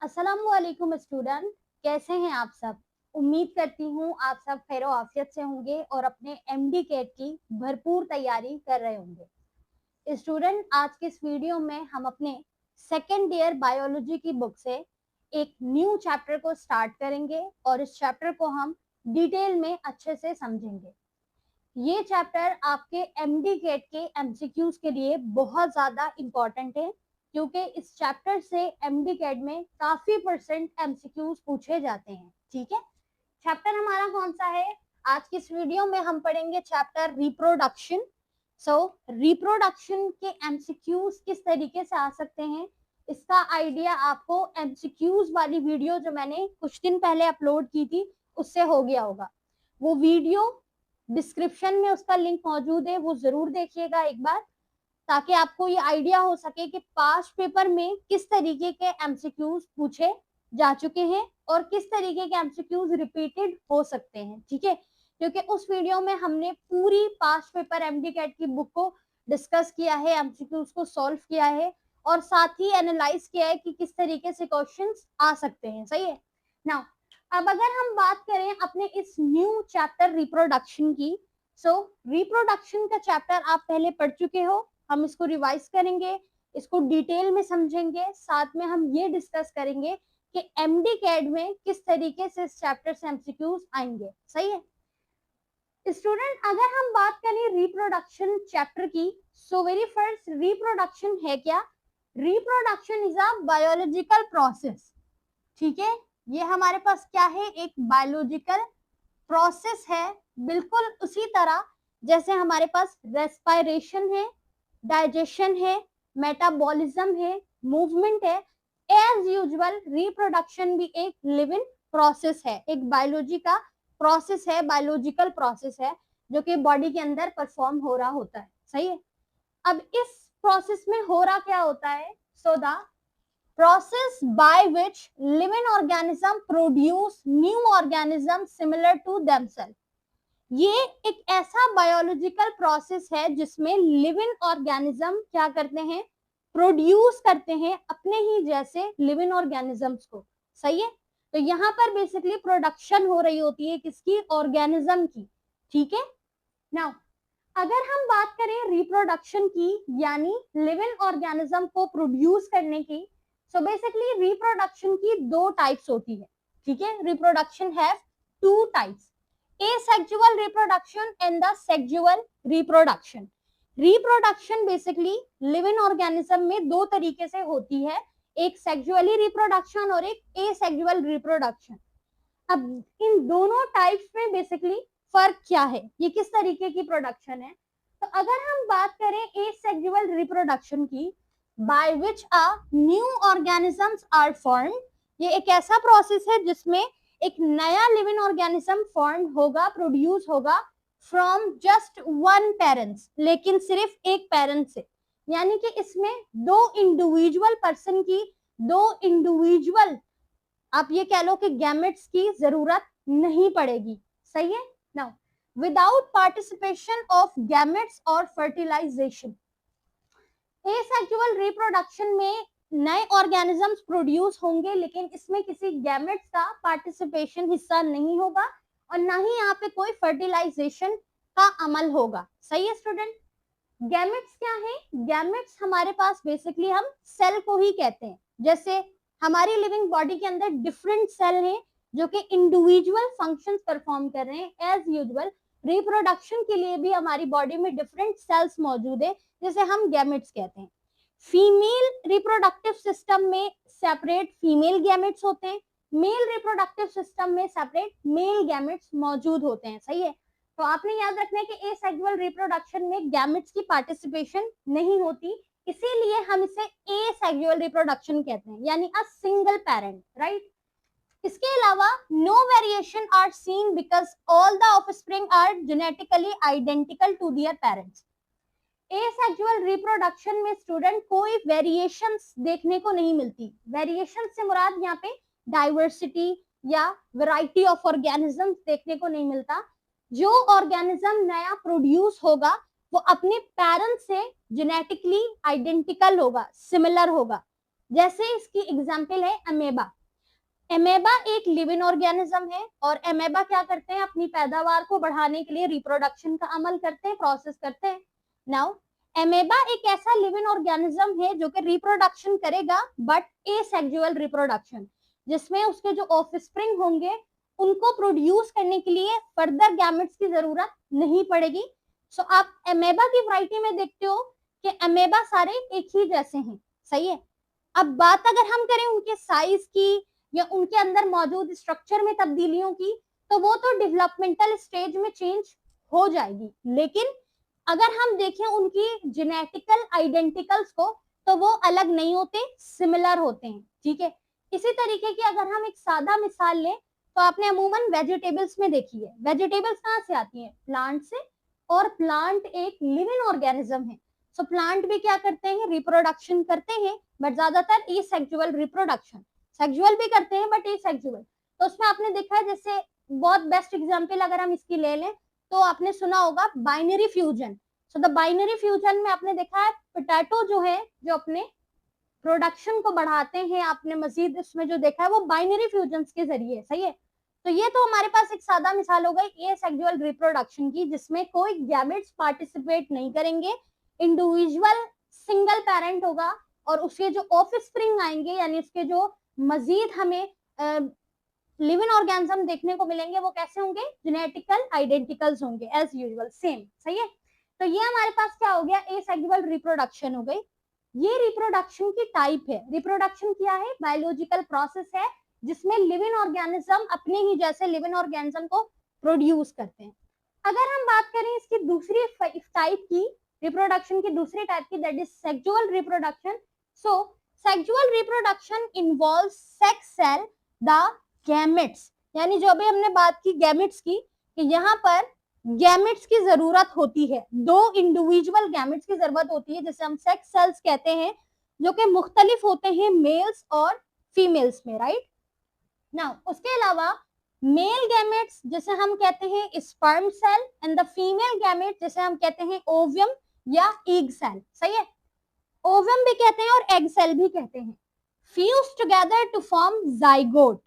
अस्सलामुअलैकुम स्टूडेंट, कैसे हैं आप सब। उम्मीद करती हूँ आप सब खैर आफियत से होंगे और अपने एमडी कैट की भरपूर तैयारी कर रहे होंगे। स्टूडेंट, आज के इस वीडियो में हम अपने सेकेंड ईयर बायोलॉजी की बुक से एक न्यू चैप्टर को स्टार्ट करेंगे और इस चैप्टर को हम डिटेल में अच्छे से समझेंगे। ये चैप्टर आपके एमडी कैट के एमसीक्यूज के लिए बहुत ज्यादा इंपॉर्टेंट है, क्योंकि इस चैप्टर से एमडी कैट में काफी परसेंट एमसीक्यूज पूछे जाते हैं। ठीक है, चैप्टर हमारा कौन सा है? आज की इस वीडियो में हम पढ़ेंगे चैप्टर रिप्रोडक्शन। रिप्रोडक्शन के एमसीक्यूज किस तरीके से आ सकते हैं, इसका आइडिया आपको एमसीक्यूज वाली वीडियो जो मैंने कुछ दिन पहले अपलोड की थी उससे हो गया होगा। वो वीडियो डिस्क्रिप्शन में उसका लिंक मौजूद है, वो जरूर देखिएगा एक बार, ताकि आपको ये आइडिया हो सके कि पास्ट पेपर में किस तरीके के एमसीक्यूज पूछे जा चुके हैं और किस तरीके के एमसीक्यूज रिपीटेड हो सकते हैं। ठीक है, क्योंकि उस वीडियो में हमने पूरी पास्ट पेपर एमडी कैट की बुक को डिस्कस किया है, एमसीक्यूज को सॉल्व किया है और साथ ही एनालाइज किया है कि किस तरीके से क्वेश्चंस आ सकते हैं। सही है ना। अब अगर हम बात करें अपने इस न्यू चैप्टर रिप्रोडक्शन की, रिप्रोडक्शन का चैप्टर आप पहले पढ़ चुके हो, हम इसको रिवाइज करेंगे, इसको डिटेल में समझेंगे, साथ में हम ये डिस्कस करेंगे कि एमडी कैट में किस तरीके से इस चैप्टर से एमसीक्यूज आएंगे। सही है स्टूडेंट, अगर हम बात करें रिप्रोडक्शन चैप्टर की, वेरी फर्स्ट रिप्रोडक्शन है क्या? Reproduction is a biological process. ठीक है, ये हमारे पास क्या है? एक बायोलॉजिकल प्रोसेस है, बिल्कुल उसी तरह जैसे हमारे पास रेस्पिरेशन है, डाइजेशन है, मेटाबॉलिज्म है, मूवमेंट है। एज यूजुअल रिप्रोडक्शन भी एक लिविंग प्रोसेस है, एक बायोलॉजी का प्रोसेस है, बायोलॉजिकल प्रोसेस है जो कि बॉडी के अंदर परफॉर्म हो रहा होता है। सही है, अब इस प्रोसेस में हो रहा क्या होता है? The process by which living organism produce new organism similar to themselves। ये एक ऐसा बायोलॉजिकल प्रोसेस है जिसमें लिविंग ऑर्गेनिज्म क्या करते हैं? प्रोड्यूस करते हैं अपने ही जैसे लिविंग ऑर्गेनिजम्स को। सही है, तो यहाँ पर बेसिकली प्रोडक्शन हो रही होती है किसकी? ऑर्गेनिज्म की। ठीक है, नाउ अगर हम बात करें रिप्रोडक्शन की, यानी लिविंग ऑर्गेनिज्म को प्रोड्यूस करने की, सो बेसिकली रिप्रोडक्शन की दो टाइप्स होती है। ठीक है, reproduction have two types, asexual reproduction and the sexual reproduction। Reproduction basically living organism में दो तरीके से होती है, एक सेक्सुअली रिप्रोडक्शन और एक एसेक्सुअल रिप्रोडक्शन। अब इन दोनों टाइप्स में बेसिकली फर्क क्या है, ये किस तरीके की प्रोडक्शन है? तो अगर हम बात करें एसेक्सुअल रिप्रोडक्शन की, by which a new organisms are formed, ये एक ऐसा प्रोसेस है जिसमें एक नया लिविंग ऑर्गेनिज्म फॉर्म होगा, प्रोड्यूस होगा फ्रॉम जस्ट वन पेरेंट्स, लेकिन सिर्फ एक पेरेंट से। यानी कि इसमें दो इंडिविजुअल पर्सन की, दो इंडिविजुअल आप ये कह लो कि गैमेट्स की जरूरत नहीं पड़ेगी। सही है, now without participation of gametes और फर्टिलाइजेशन। एसेक्सुअल रिप्रोडक्शन में नए ऑर्गेनिजम्स प्रोड्यूस होंगे, लेकिन इसमें किसी गैमेट्स का पार्टिसिपेशन हिस्सा नहीं होगा और ना ही यहाँ पे कोई फर्टिलाइजेशन का अमल होगा। सही है स्टूडेंट, गैमेट्स क्या है? गैमेट्स हमारे पास बेसिकली हम सेल को ही कहते हैं। जैसे हमारी लिविंग बॉडी के अंदर डिफरेंट सेल हैं जो कि इंडिविजुअल फंक्शंस परफॉर्म कर रहे हैं। एज यूजुअल रिप्रोडक्शन के लिए भी हमारी बॉडी में डिफरेंट सेल्स मौजूद है, जिसे हम गैमेट्स कहते हैं। फीमेल रिप्रोडक्टिव सिस्टम में सेपरेट फीमेल गैमेट्स होते हैं, मेल रिप्रोडक्टिव सिस्टम में सेपरेट मेल गैमेट्स मौजूद होते हैं। सही है, तो आपने याद रखना है कि एसेक्सुअल रिप्रोडक्शन में गैमेट्स की पार्टिसिपेशन नहीं होती, इसीलिए हम इसे एसेक्सुअल रिप्रोडक्शन कहते हैं, यानी अ सिंगल पेरेंट। राइट, इसके अलावा no variation are seen because all the offspring are genetically identical to their parents. Asexual reproduction में स्टूडेंट कोई वेरिएशंस देखने को नहीं मिलती। वेरिएशन से मुराद यहाँ पे डाइवर्सिटी या वैरायटी ऑफ ऑर्गेनिजम्स देखने को नहीं मिलता। जो ऑर्गेनिज्म नया प्रोड्यूस होगा वो अपने पेरेंट्स से जेनेटिकली आइडेंटिकल होगा, सिमिलर होगा। जैसे इसकी एग्जाम्पल है अमेबा। एमेबा एक लिविंग ऑर्गेनिज्म है और एमेबा क्या करते हैं, अपनी पैदावार को बढ़ाने के लिए रिप्रोडक्शन का अमल करते हैं, प्रोसेस करते हैं। नाउ एमेबा एक ऐसा लिविंग ऑर्गेनिज्म है जो कि रिप्रोडक्शन करेगा, बट एसेक्सुअल रिप्रोडक्शन, जिसमें उसके जो ऑफस्प्रिंग होंगे उनको प्रोड्यूस करने के लिए फर्दर गैमेट्स की जरूरत नहीं पड़ेगी। सो आप एमेबा की वैरायटी में देखते हो कि एमेबा सारे एक ही जैसे हैं, सही है। अब बात अगर हम करें उनके साइज की या उनके अंदर मौजूद स्ट्रक्चर में तब्दीलियों की, तो वो तो डेवलपमेंटल स्टेज में चेंज हो जाएगी, लेकिन अगर हम देखें उनकी जेनेटिकल आइडेंटिकल्स को, तो वो अलग नहीं होते, सिमिलर होते हैं, ठीक है। इसी तरीके की अगर हम एक सादा मिसाल लें, तो आपने अमूमन वेजिटेबल्स में देखी है, वेजिटेबल्स कहाँ से आती हैं, प्लांट से, और प्लांट एक लिविंग ऑर्गेनिज्म है। सो प्लांट भी क्या करते हैं, रिप्रोडक्शन करते हैं, बट ज्यादातर एसेक्सुअल रिप्रोडक्शन, सेक्सुअल भी करते हैं बट एसेक्सुअल। तो उसमें आपने देखा है, जैसे बहुत बेस्ट एग्जांपल अगर हम इसकी ले लें, तो आपने सुना होगा binary fusion. So the binary fusion में आपने देखा है पोटैटो जो है, जो अपने प्रोडक्शन को बढ़ाते हैं, आपने मजीद इसमें जो देखा है वो बाइनरी फ्यूजन के जरिए, सही है। तो ये तो हमारे पास एक सादा मिसाल हो गई एसेक्सुअल रिप्रोडक्शन की, जिसमें कोई गैमेट्स पार्टिसिपेट नहीं करेंगे, इंडिविजुअल सिंगल पेरेंट होगा, और उसके जो ऑफस्प्रिंग आएंगे, यानी उसके जो मजीद हमें लिविंग ऑर्गेनिज्म देखने को मिलेंगे, वो कैसे होंगे, जेनेटिकल आइडेंटिकल्स होंगे एज यूजुअल, सेम, सही है। तो ये हमारे पास क्या हो गया, एसेक्सुअल रिप्रोडक्शन हो गई। ये रिप्रोडक्शन की टाइप है। रिप्रोडक्शन क्या है, बायोलॉजिकल प्रोसेस है जिसमें लिविंग ऑर्गेनिज्म अपने ही जैसे लिविंग ऑर्गेनिज्म को प्रोड्यूस करते हैं। अगर हम बात करें इसकी दूसरी टाइप की, रिप्रोडक्शन की दूसरी टाइप की, that is sexual reproduction. So sexual reproduction involves sex cell the gametes, यानी जो अभी हमने बात की गैमेट्स की, कि यहाँ पर गैमेट्स की जरूरत होती है, दो इंडिविजुअल गैमेट्स की जरूरत होती है, जिसे हम सेक्स सेल्स कहते हैं, जो कि मुख्तलिफ होते हैं मेल्स और फीमेल्स में, राइट। नाउ उसके अलावा मेल गैमेट्स जिसे हम कहते हैं sperm cell, and the female gamete जिसे हम कहते हैं ओवियम या एग सेल, सही है। ओवियम भी कहते हैं और एग सेल भी कहते हैं। Fuse together to form zygote.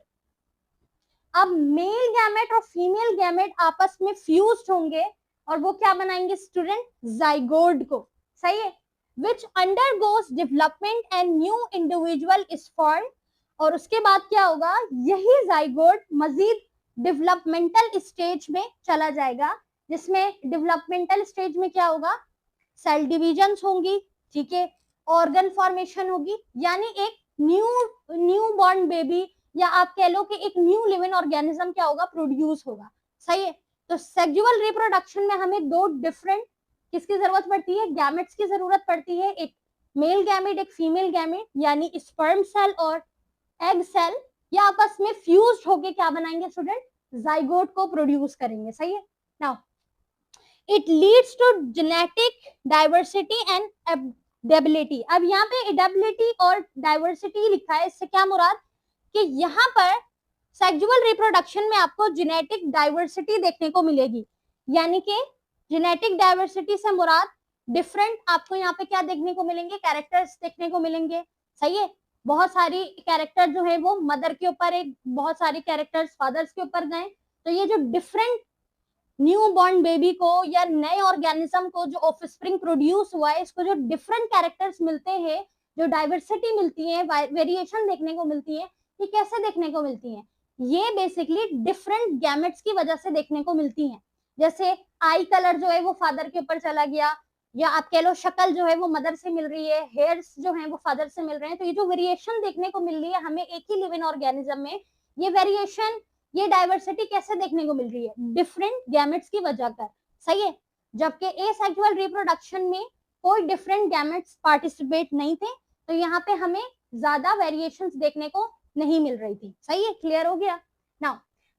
अब मेल गैमेट और फीमेल गैमेट आपस में फ्यूज्ड होंगे और वो क्या बनाएंगे स्टूडेंट, जाइगोट को, सही है, which undergoes development and new individual is formed. और उसके बाद क्या होगा, यही जाइगोट मजीद डेवलपमेंटल स्टेज में चला जाएगा, जिसमें डेवलपमेंटल स्टेज में क्या होगा, सेल डिविजन्स होंगी, ठीक है, ऑर्गन फॉर्मेशन होगी, यानी एक न्यू बॉर्न बेबी, या आप कह लो कि एक न्यू लिविंग ऑर्गेनिज्म क्या होगा, प्रोड्यूस होगा, सही है। तो सेक्सुअल रिप्रोडक्शन में हमें दो डिफरेंट किसकी जरूरत पड़ती है, गैमेट्स की जरूरत पड़ती है, एक मेल गैमेट एक फीमेल गैमेट, यानी स्पर्म सेल और एग सेल, ये आपस में फ्यूज होके क्या बनाएंगे स्टूडेंट, जाइगोट को प्रोड्यूस करेंगे, सही है। Now it leads to genetic diversity and adaptability. अब यहाँ पे एडेबिलिटी और डाइवर्सिटी लिखा है, इससे क्या मुराद, कि यहाँ पर सेक्सुअल रिप्रोडक्शन में आपको जेनेटिक डाइवर्सिटी देखने को मिलेगी, यानी कि जेनेटिक डाइवर्सिटी से मुराद डिफरेंट आपको यहाँ पे क्या देखने को मिलेंगे, कैरेक्टर्स देखने को मिलेंगे, सही है। बहुत सारी कैरेक्टर जो है वो मदर के ऊपर एक, बहुत सारी कैरेक्टर्स फादर्स के ऊपर गए, तो ये जो डिफरेंट न्यू बॉर्न बेबी को या नए ऑर्गेनिज्म को जो ऑफस्प्रिंग प्रोड्यूस हुआ है, इसको जो डिफरेंट कैरेक्टर्स मिलते हैं, जो डाइवर्सिटी मिलती है, वेरिएशन देखने को मिलती है, ये कैसे देखने को मिलती है, ये बेसिकली डिफरेंट गैमेट्स की वजह से देखने को मिलती है। जैसे आई कलर जो है वो फादर के ऊपर चला गया, या आप कह लो शक्ल जो है वो मदर से मिल रही है, हेयर्स जो है वो फादर से मिल रहे हैं, तो ये जो वेरिएशन देखने को मिल रही है हमें एक ही लिविंग ऑर्गेनिज्म में, ये वेरिएशन, ये डाइवर्सिटी कैसे देखने को मिल रही है, डिफरेंट गैमेट्स की वजह कर, सही है। जबकि एसेक्सुअल रिप्रोडक्शन में कोई डिफरेंट गैमेट्स पार्टिसिपेट नहीं थे, तो यहाँ पे हमें ज्यादा वेरिएशंस देखने को नहीं मिल रही थी, सही है, क्लियर हो गया। नाउ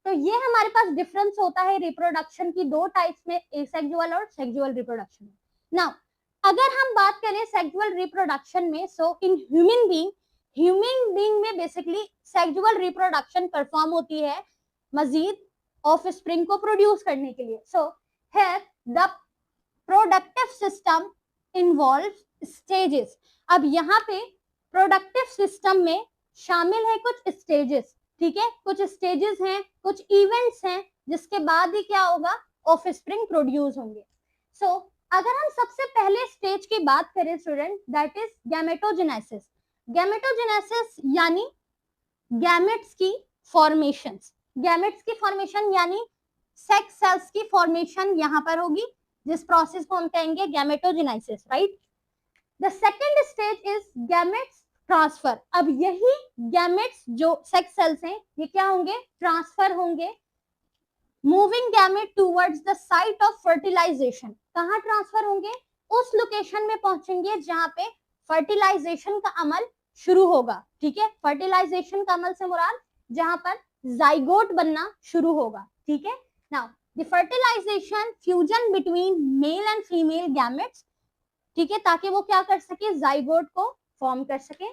तो ये हमारे पास डिफरेंस होता है रिप्रोडक्शन की दो टाइप्स में, एसेक्सुअल और सेक्सुअल रिप्रोडक्शन। नाउ अगर हम बात करें सेक्सुअल रिप्रोडक्शन में, सो इन ह्यूमन बीइंग में बेसिकली सेक्सुअल रिप्रोडक्शन परफॉर्म होती है मजीद ऑफस्प्रिंग को प्रोड्यूस करने के लिए। So here the productive system involves stages. अब यहाँ पे प्रोडक्टिव सिस्टम में शामिल है कुछ स्टेजेस, ठीक है, कुछ स्टेजेस हैं, कुछ इवेंट्स हैं, जिसके बाद ही क्या होगा, ऑफस्प्रिंग प्रोड्यूस होंगे। सो अगर हम सबसे पहले स्टेज की बात करें student, that is gametogenesis. Gametogenesis यानी गैमेट्स की फॉर्मेशन, गैमेट्स की फॉर्मेशन यानी सेक्स सेल्स की फॉर्मेशन यहाँ पर होगी, जिस प्रोसेस को हम कहेंगे gametogenesis, right. The second stage is gametes transfer. अब यही गैमेट्स जो सेक्स सेल्स हैं ये क्या होंगे, ट्रांसफर होंगे, moving gamete towards the site of fertilization. कहाँ ट्रांसफर होंगे, उस लोकेशन में पहुंचेंगे जहां पे फर्टिलाइजेशन का अमल शुरू होगा, ठीक है। फर्टिलाइजेशन का अमल से मुराद जहां पर जाइगोट बनना शुरू होगा, ठीक है। Now the fertilization fusion between male and female gametes, ठीक है, ताकि वो क्या कर सके, जाइगोट को फॉर्म कर सके।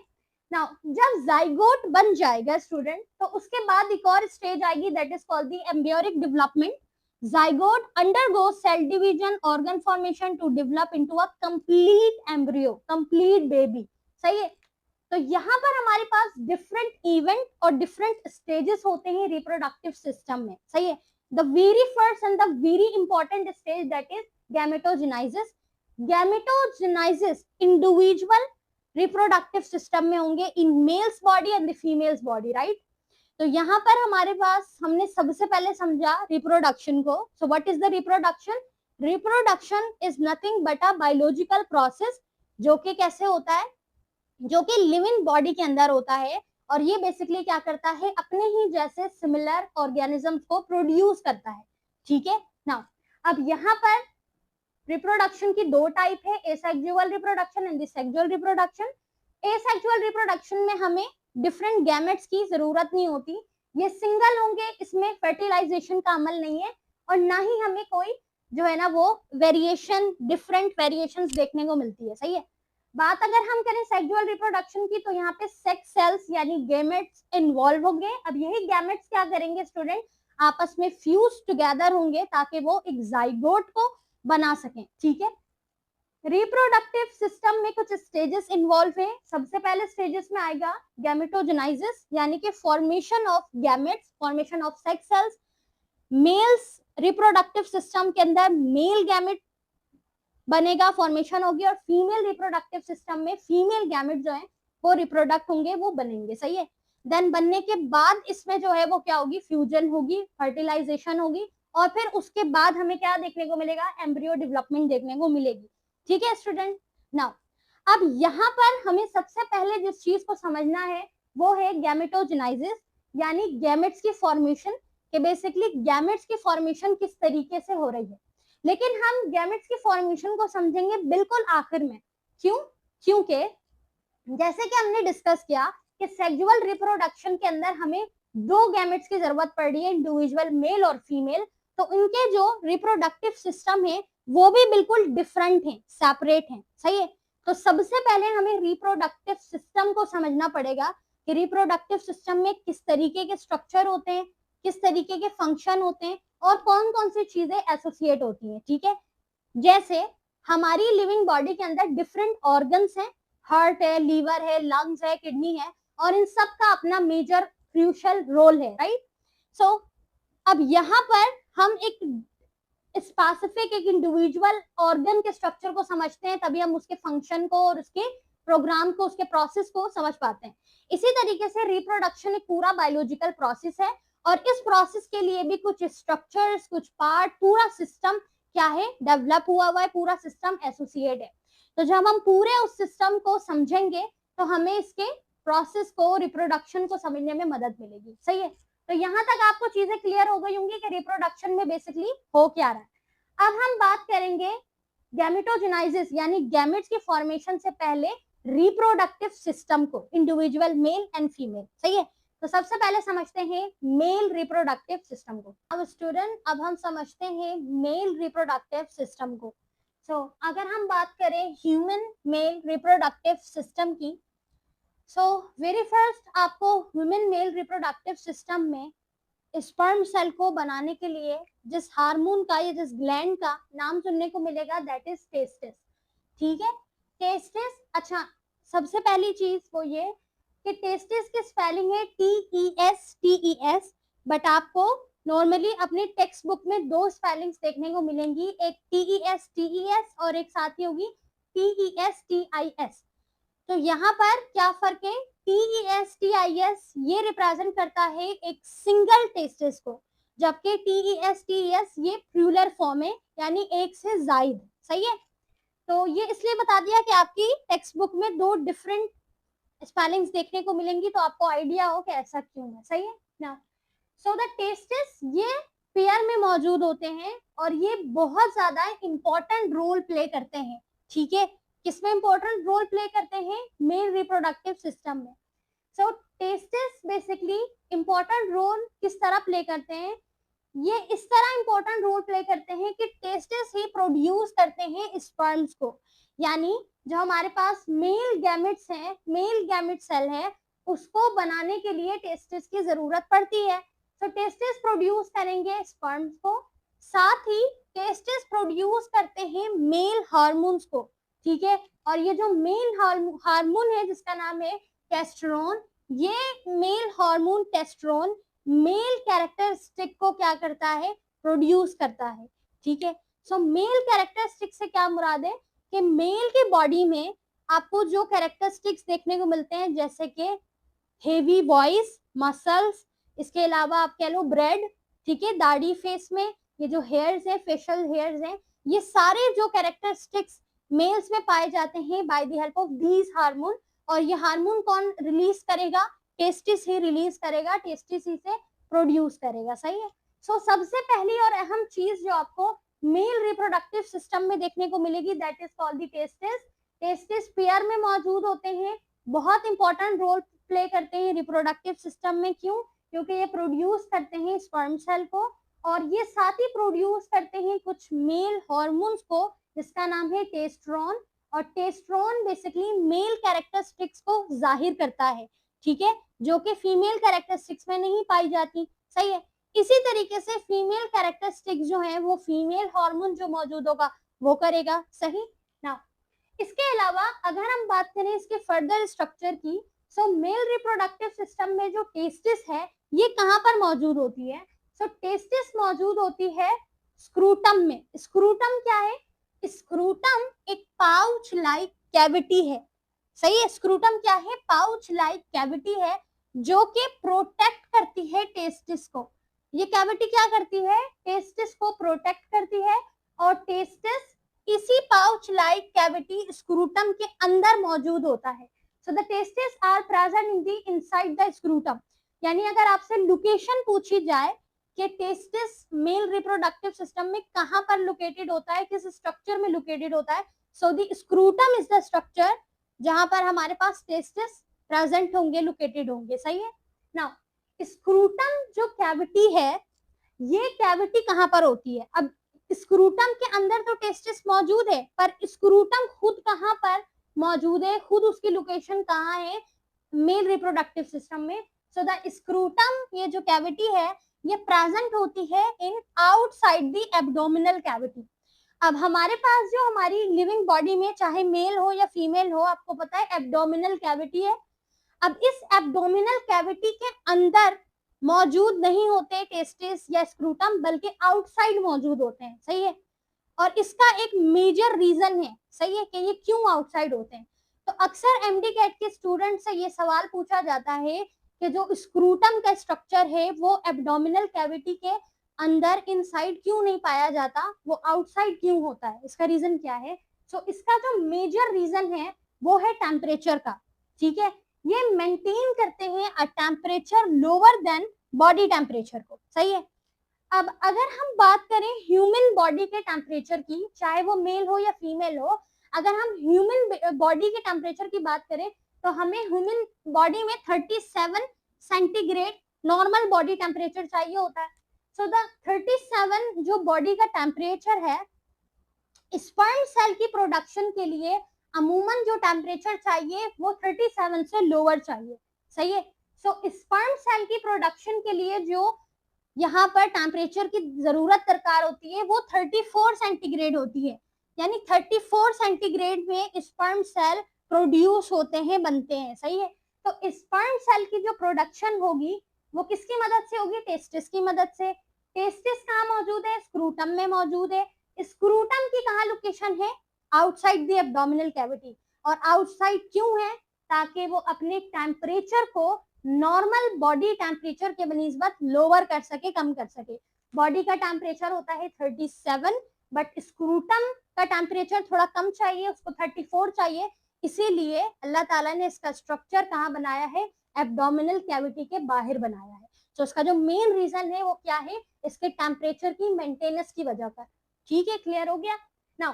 नाउ जब जाइगोट बन जाएगा स्टूडेंट, तो उसके बाद एक और स्टेज आएगी, that is called the embryonic development. Zygote undergo cell division, organ formation to develop into a complete embryo, complete baby, सही है। तो यहाँ पर हमारे पास डिफरेंट इवेंट और डिफरेंट स्टेजेस होते हैं रिप्रोडक्टिव सिस्टम में, सही है। The very first and the very important stage that is gametogenesis. Gametogenesis individual reproductive system में होंगे in males body and the females body, right. तो यहाँ पर हमारे पास हमने सबसे पहले समझा रिप्रोडक्शन को। So what is the reproduction, reproduction is nothing but a biological process, जो कि कैसे होता है, जो कि लिविंग बॉडी के अंदर होता है, और ये बेसिकली क्या करता है, अपने ही जैसे सिमिलर ऑर्गेनिजम्स को प्रोड्यूस करता है, ठीक है। नाउ अब यहाँ पर रिप्रोडक्शन की दो टाइप है, asexual reproduction and sexual reproduction. Asexual reproduction में हमें डिफरेंट गैमेट्स की जरूरत नहीं होती, ये सिंगल होंगे, इसमें फर्टिलाइजेशन का अमल नहीं है, और ना ही हमें कोई जो है ना वो वेरिएशन, डिफरेंट वेरिएशंस देखने को मिलती है, सही है। बात अगर हम करें सेक्सुअल रिप्रोडक्शन की, तो यहाँ पे सेक्स सेल्स यानी गैमेट्स इन्वॉल्व होंगे। अब यही गैमेट्स क्या करेंगे स्टूडेंट, आपस में फ्यूज टुगेदर होंगे ताकि वो एक जाइगोट को बना सकें, ठीक है। रिप्रोडक्टिव सिस्टम में कुछ स्टेजेस इन्वॉल्व हैं। सबसे पहले स्टेजेस में आएगा गैमेटोजेनाइसिस, यानी कि formation of gametes, formation of sex cells. Males reproductive system के अंदर मेल गैमेट बनेगा, फॉर्मेशन होगी, और फीमेल रिप्रोडक्टिव सिस्टम में फीमेल गैमेट जो है वो रिप्रोडक्ट होंगे, वो बनेंगे, सही है। देन बनने के बाद इसमें जो है वो क्या होगी, फ्यूजन होगी, फर्टिलाइजेशन होगी, और फिर उसके बाद हमें क्या देखने को मिलेगा, एम्ब्रियो डेवलपमेंट देखने को मिलेगी, ठीक है स्टूडेंट। नाउ अब यहाँ पर हमें सबसे पहले जिस चीज को समझना है वो है गैमेटोजेनाइसिस, यानी गैमेट्स की फॉर्मेशन, कि बेसिकली गैमेट्स की फॉर्मेशन किस तरीके से हो रही है। लेकिन हम गैमेट्स की फॉर्मेशन को समझेंगे बिल्कुल आखिर में, क्यों, क्योंकि जैसे कि हमने डिस्कस किया कि सेक्सुअल रिप्रोडक्शन के अंदर हमें दो गैमेट्स की जरूरत पड़ रही है, इंडिविजुअल मेल और फीमेल, तो उनके जो रिप्रोडक्टिव सिस्टम है वो भी बिल्कुल डिफरेंट है, सेपरेट है, सही है। तो सबसे पहले हमें रिप्रोडक्टिव सिस्टम को समझना पड़ेगा कि रिप्रोडक्टिव सिस्टम में किस तरीके के स्ट्रक्चर होते हैं, किस तरीके के फंक्शन होते हैं, और कौन कौन सी चीजें एसोसिएट होती हैं, ठीक है। जैसे हमारी लिविंग बॉडी के अंदर डिफरेंट ऑर्गन्स हैं, हार्ट है, लीवर है, लंग्स है, किडनी है, और इन सब का अपना मेजर क्रूशियल रोल है, राइट। सो अब यहाँ पर हम एक स्पेसिफिक एक इंडिविजुअल ऑर्गन के स्ट्रक्चर को समझते हैं, तभी हम उसके फंक्शन को और उसके प्रोग्राम को, उसके प्रोसेस को समझ पाते हैं। इसी तरीके से रिप्रोडक्शन एक पूरा बायोलॉजिकल प्रोसेस है, और इस प्रोसेस के लिए भी कुछ स्ट्रक्चर्स, कुछ पार्ट, पूरा सिस्टम क्या है, डेवलप हुआ है, पूरा सिस्टम एसोसिएट है। तो जब हम पूरे उस सिस्टम को समझेंगे तो हमें इसके प्रोसेस को, रिप्रोडक्शन को समझने में मदद मिलेगी, सही है। तो यहाँ तक आपको चीजें क्लियर हो गई होंगी कि रिप्रोडक्शन में बेसिकली हो क्या रहा है। अब हम बात करेंगे गैमेटोजेनाइसिस, यानी गैमेट्स की फॉर्मेशन से पहले रिप्रोडक्टिव सिस्टम को, इंडिविजुअल मेल एंड फीमेल, सही है। तो सबसे पहले समझते हैं मेल रिप्रोडक्टिव सिस्टम को। अब स्टूडेंट, अब हम समझते हैं मेल रिप्रोडक्टिव सिस्टम को। सो अगर हम बात करें ह्यूमन मेल रिप्रोडक्टिव सिस्टम की, सो वेरी फर्स्ट आपको ह्यूमन मेल रिप्रोडक्टिव सिस्टम में स्पर्म सेल को बनाने के लिए जिस हार्मोन का या जिस ग्लैंड का नाम सुनने को मिलेगा, दैट इज टेस्टिस, ठीक है। टेस्टिस, अच्छा सबसे पहली चीज वो ये कि टेस्टिस की स्पेलिंग है TESTES, बट आपको नॉर्मली अपने टेक्स्ट बुक में दो स्पेलिंग्स देखने को मिलेंगी, एक TESTES और एक साथ ही होगी TESTIS। तो यहाँ पर क्या फर्क है, TESTIS ये रिप्रेजेंट करता है एक सिंगल टेस्टिस को, जबकि TESTES ये प्लूरल फॉर्म है, यानी एक से जायद। सही है, तो ये इसलिए बता दिया कि आपकी टेक्स्ट बुक में दो डिफरेंट स्पेलिंग्स देखने को मिलेंगी, तो आपको आइडिया हो कि ऐसा क्यों है। सही है ना। सो द टेस्टिस ये पेयर में मौजूद होते हैं और ये बहुत ज्यादा इंपॉर्टेंट रोल प्ले करते हैं। ठीक है, किसमें इंपॉर्टेंट रोल प्ले करते हैं, मेल रिप्रोडक्टिव सिस्टम में। सो टेस्टिस बेसिकली इंपॉर्टेंट रोल किस तरह प्ले करते हैं, ये इस तरह इंपॉर्टेंट रोल प्ले करते हैं कि टेस्टिस ही प्रोड्यूस करते हैं स्पर्म्स को, यानी जो हमारे पास मेल गैमेट्स हैं, मेल गैमेट सेल है, उसको बनाने के लिए टेस्टिस की जरूरत पड़ती है। तो टेस्टिस प्रोड्यूस करेंगे स्पर्म्स को, साथ ही टेस्टिस प्रोड्यूस करते हैं मेल हार्मोन्स को। ठीक है, और ये जो मेल हार्मोन है जिसका नाम है टेस्टोस्टेरोन, ये male hormone testosterone male characteristic को क्या करता है, प्रोड्यूस करता है। ठीक है, सो मेल कैरेक्टरिस्टिक से क्या मुराद है कि मेल की बॉडी में आपको जो कैरेक्टरिस्टिक्स देखने को मिलते हैं, जैसे कि हेवी वॉइस, मसल्स, इसके अलावा आप कह लो ब्रेड, ठीक है, दाढ़ी फेस में, ये जो हेयर्स है, फेशियल हेयर्स हैं, ये सारे जो कैरेक्टरिस्टिक्स मेल्स में पाए जाते हैं bye the help of these hormone. और ये हार्मोन कौन रिलीज करेगा, टेस्टिस ही रिलीज करेगा, टेस्टिस ही से प्रोड्यूस करेगा। सही है, सो सबसे पहली और अहम चीज जो आपको मेल रिप्रोडक्टिव सिस्टम में देखने को मिलेगी, that is called the testis. Testis pair में मौजूद होते हैं, बहुत इंपॉर्टेंट रोल प्ले करते हैं रिप्रोडक्टिव सिस्टम में। क्यों, क्योंकि ये प्रोड्यूस करते हैं स्पर्म सेल को, और ये साथ ही प्रोड्यूस करते हैं कुछ मेल हार्मोन्स को जिसका नाम है टेस्टोस्टेरोन। और टेस्टोस्टेरोन बेसिकली मेल कैरेक्टरिस्टिक्स को जाहिर करता है, ठीक है, जो कि फीमेल कैरेक्टरिस्टिक्स में नहीं पाई जाती। सही है, इसी तरीके से फीमेल कैरेक्टरिस्टिक्स जो है वो फीमेल हार्मोन जो मौजूद होगा वो करेगा। सही ना। इसके अलावा अगर हम बात करें इसके फर्दर स्ट्रक्चर की, सो मेल रिप्रोडक्टिव सिस्टम में जो टेस्टिस है ये कहाँ पर मौजूद होती है, सो टेस्टिस मौजूद होती है स्क्रूटम में। स्क्रूटम क्या है, स्क्रूटम एक पाउच लाइक कैविटी है। सही है, स्क्रूटम क्या है, पाउच लाइक कैविटी है जो कि प्रोटेक्ट करती है टेस्टिस को। ये कैविटी क्या करती है, टेस्टिस को प्रोटेक्ट करती है, और टेस्टिस इसी पाउच लाइक कैविटी स्क्रूटम के अंदर मौजूद होता है। So the testis are present in the inside the scrotum. यानी अगर आपसे लोकेशन पूछी जाए कि टेस्टिस मेल रिप्रोडक्टिव सिस्टम में कहां पर लोकेटेड होता है, किस स्ट्रक्चर में लोकेटेड होता है, so the scrotum is the structure जहां पर हमारे पास टेस्टिस प्रेजेंट होंगे, लोकेटेड होंगे। सही है ना। स्क्रूटम जो कैविटी है, ये कैविटी कहां पर होती है, अब स्क्रूटम के अंदर तो टेस्टिस मौजूद है, पर स्क्रूटम खुद कहां पर मौजूद है, खुद उसकी लोकेशन कहां है मेल रिप्रोडक्टिव सिस्टम में। सो द स्क्रूटम ये जो कैविटी है ये प्रेजेंट होती है in outside the abdominal cavity. अब हमारे पास जो हमारी लिविंग बॉडी में चाहे मेल हो या फीमेल हो, आपको पता है एब्डोमिनल कैविटी है। अब इस एब्डोमिनल कैविटी के अंदर मौजूद नहीं होते टेस्टिस या स्क्रूटम, बल्कि आउटसाइड मौजूद होते हैं। सही है, और इसका एक मेजर रीजन है, सही है, कि ये क्यों आउटसाइड होते हैं। तो अक्सर एमडी कैट के स्टूडेंट से ये सवाल पूछा जाता है कि जो स्क्रूटम का स्ट्रक्चर है वो एब्डोमिनल कैविटी के अंदर इनसाइड क्यों नहीं पाया जाता, वो आउटसाइड क्यों होता है, इसका रीजन क्या है। सो इसका जो मेजर रीजन है वो है टेम्परेचर का। ठीक है, ये मेंटेन करते हैं अ temperature lower than body temperature को। सही है, अब अगर हम बात करें ह्यूमन बॉडी के टेम्परेचर की, चाहे वो मेल हो या फीमेल हो, अगर हम ह्यूमन बॉडी के टेम्परेचर की बात करें तो हमें ह्यूमन बॉडी में 37 सेंटीग्रेड नॉर्मल बॉडी टेम्परेचर चाहिए होता है। सो द 37 जो बॉडी का टेम्परेचर है, स्पर्म सेल की प्रोडक्शन के लिए अमूमन जो टेम्परेचर चाहिए वो 37 से लोअर चाहिए। सही है, सो स्पर्म सेल की प्रोडक्शन के लिए जो यहाँ पर टेम्परेचर की जरूरत दरकार होती है वो 34 सेंटीग्रेड होती है। यानी 34 सेंटीग्रेड में स्पर्म सेल प्रोड्यूस होते हैं, बनते हैं, सही है। तो स्पर्म सेल की जो प्रोडक्शन होगी वो किसकी मदद से होगी? टेस्टिस की मदद से। टेस्टिस कहाँ मौजूद है? स्क्रूटम में मौजूद है। स्क्रूटम की कहाँ लोकेशन है? Outside the abdominal cavity. और आउटसाइड क्यों है? ताकि वो अपने टेम्परेचर को नॉर्मल बॉडी टेम्परेचर के बनिस्बत लोअर कर सके, कम कर सके। बॉडी का टेम्परेचर होता है 37, बट स्क्रूटम का टेम्परेचर थोड़ा कम चाहिए, उसको 34 चाहिए। इसीलिए अल्लाह ताला ने इसका स्ट्रक्चर कहाँ बनाया है? एब्डोमिनल कैविटी के बाहर बनाया है। तो इसका जो मेन रीजन है वो क्या है? इसके टेम्परेचर की मेंटेनेंस की वजह पर। ठीक है, क्लियर हो गया। नाउ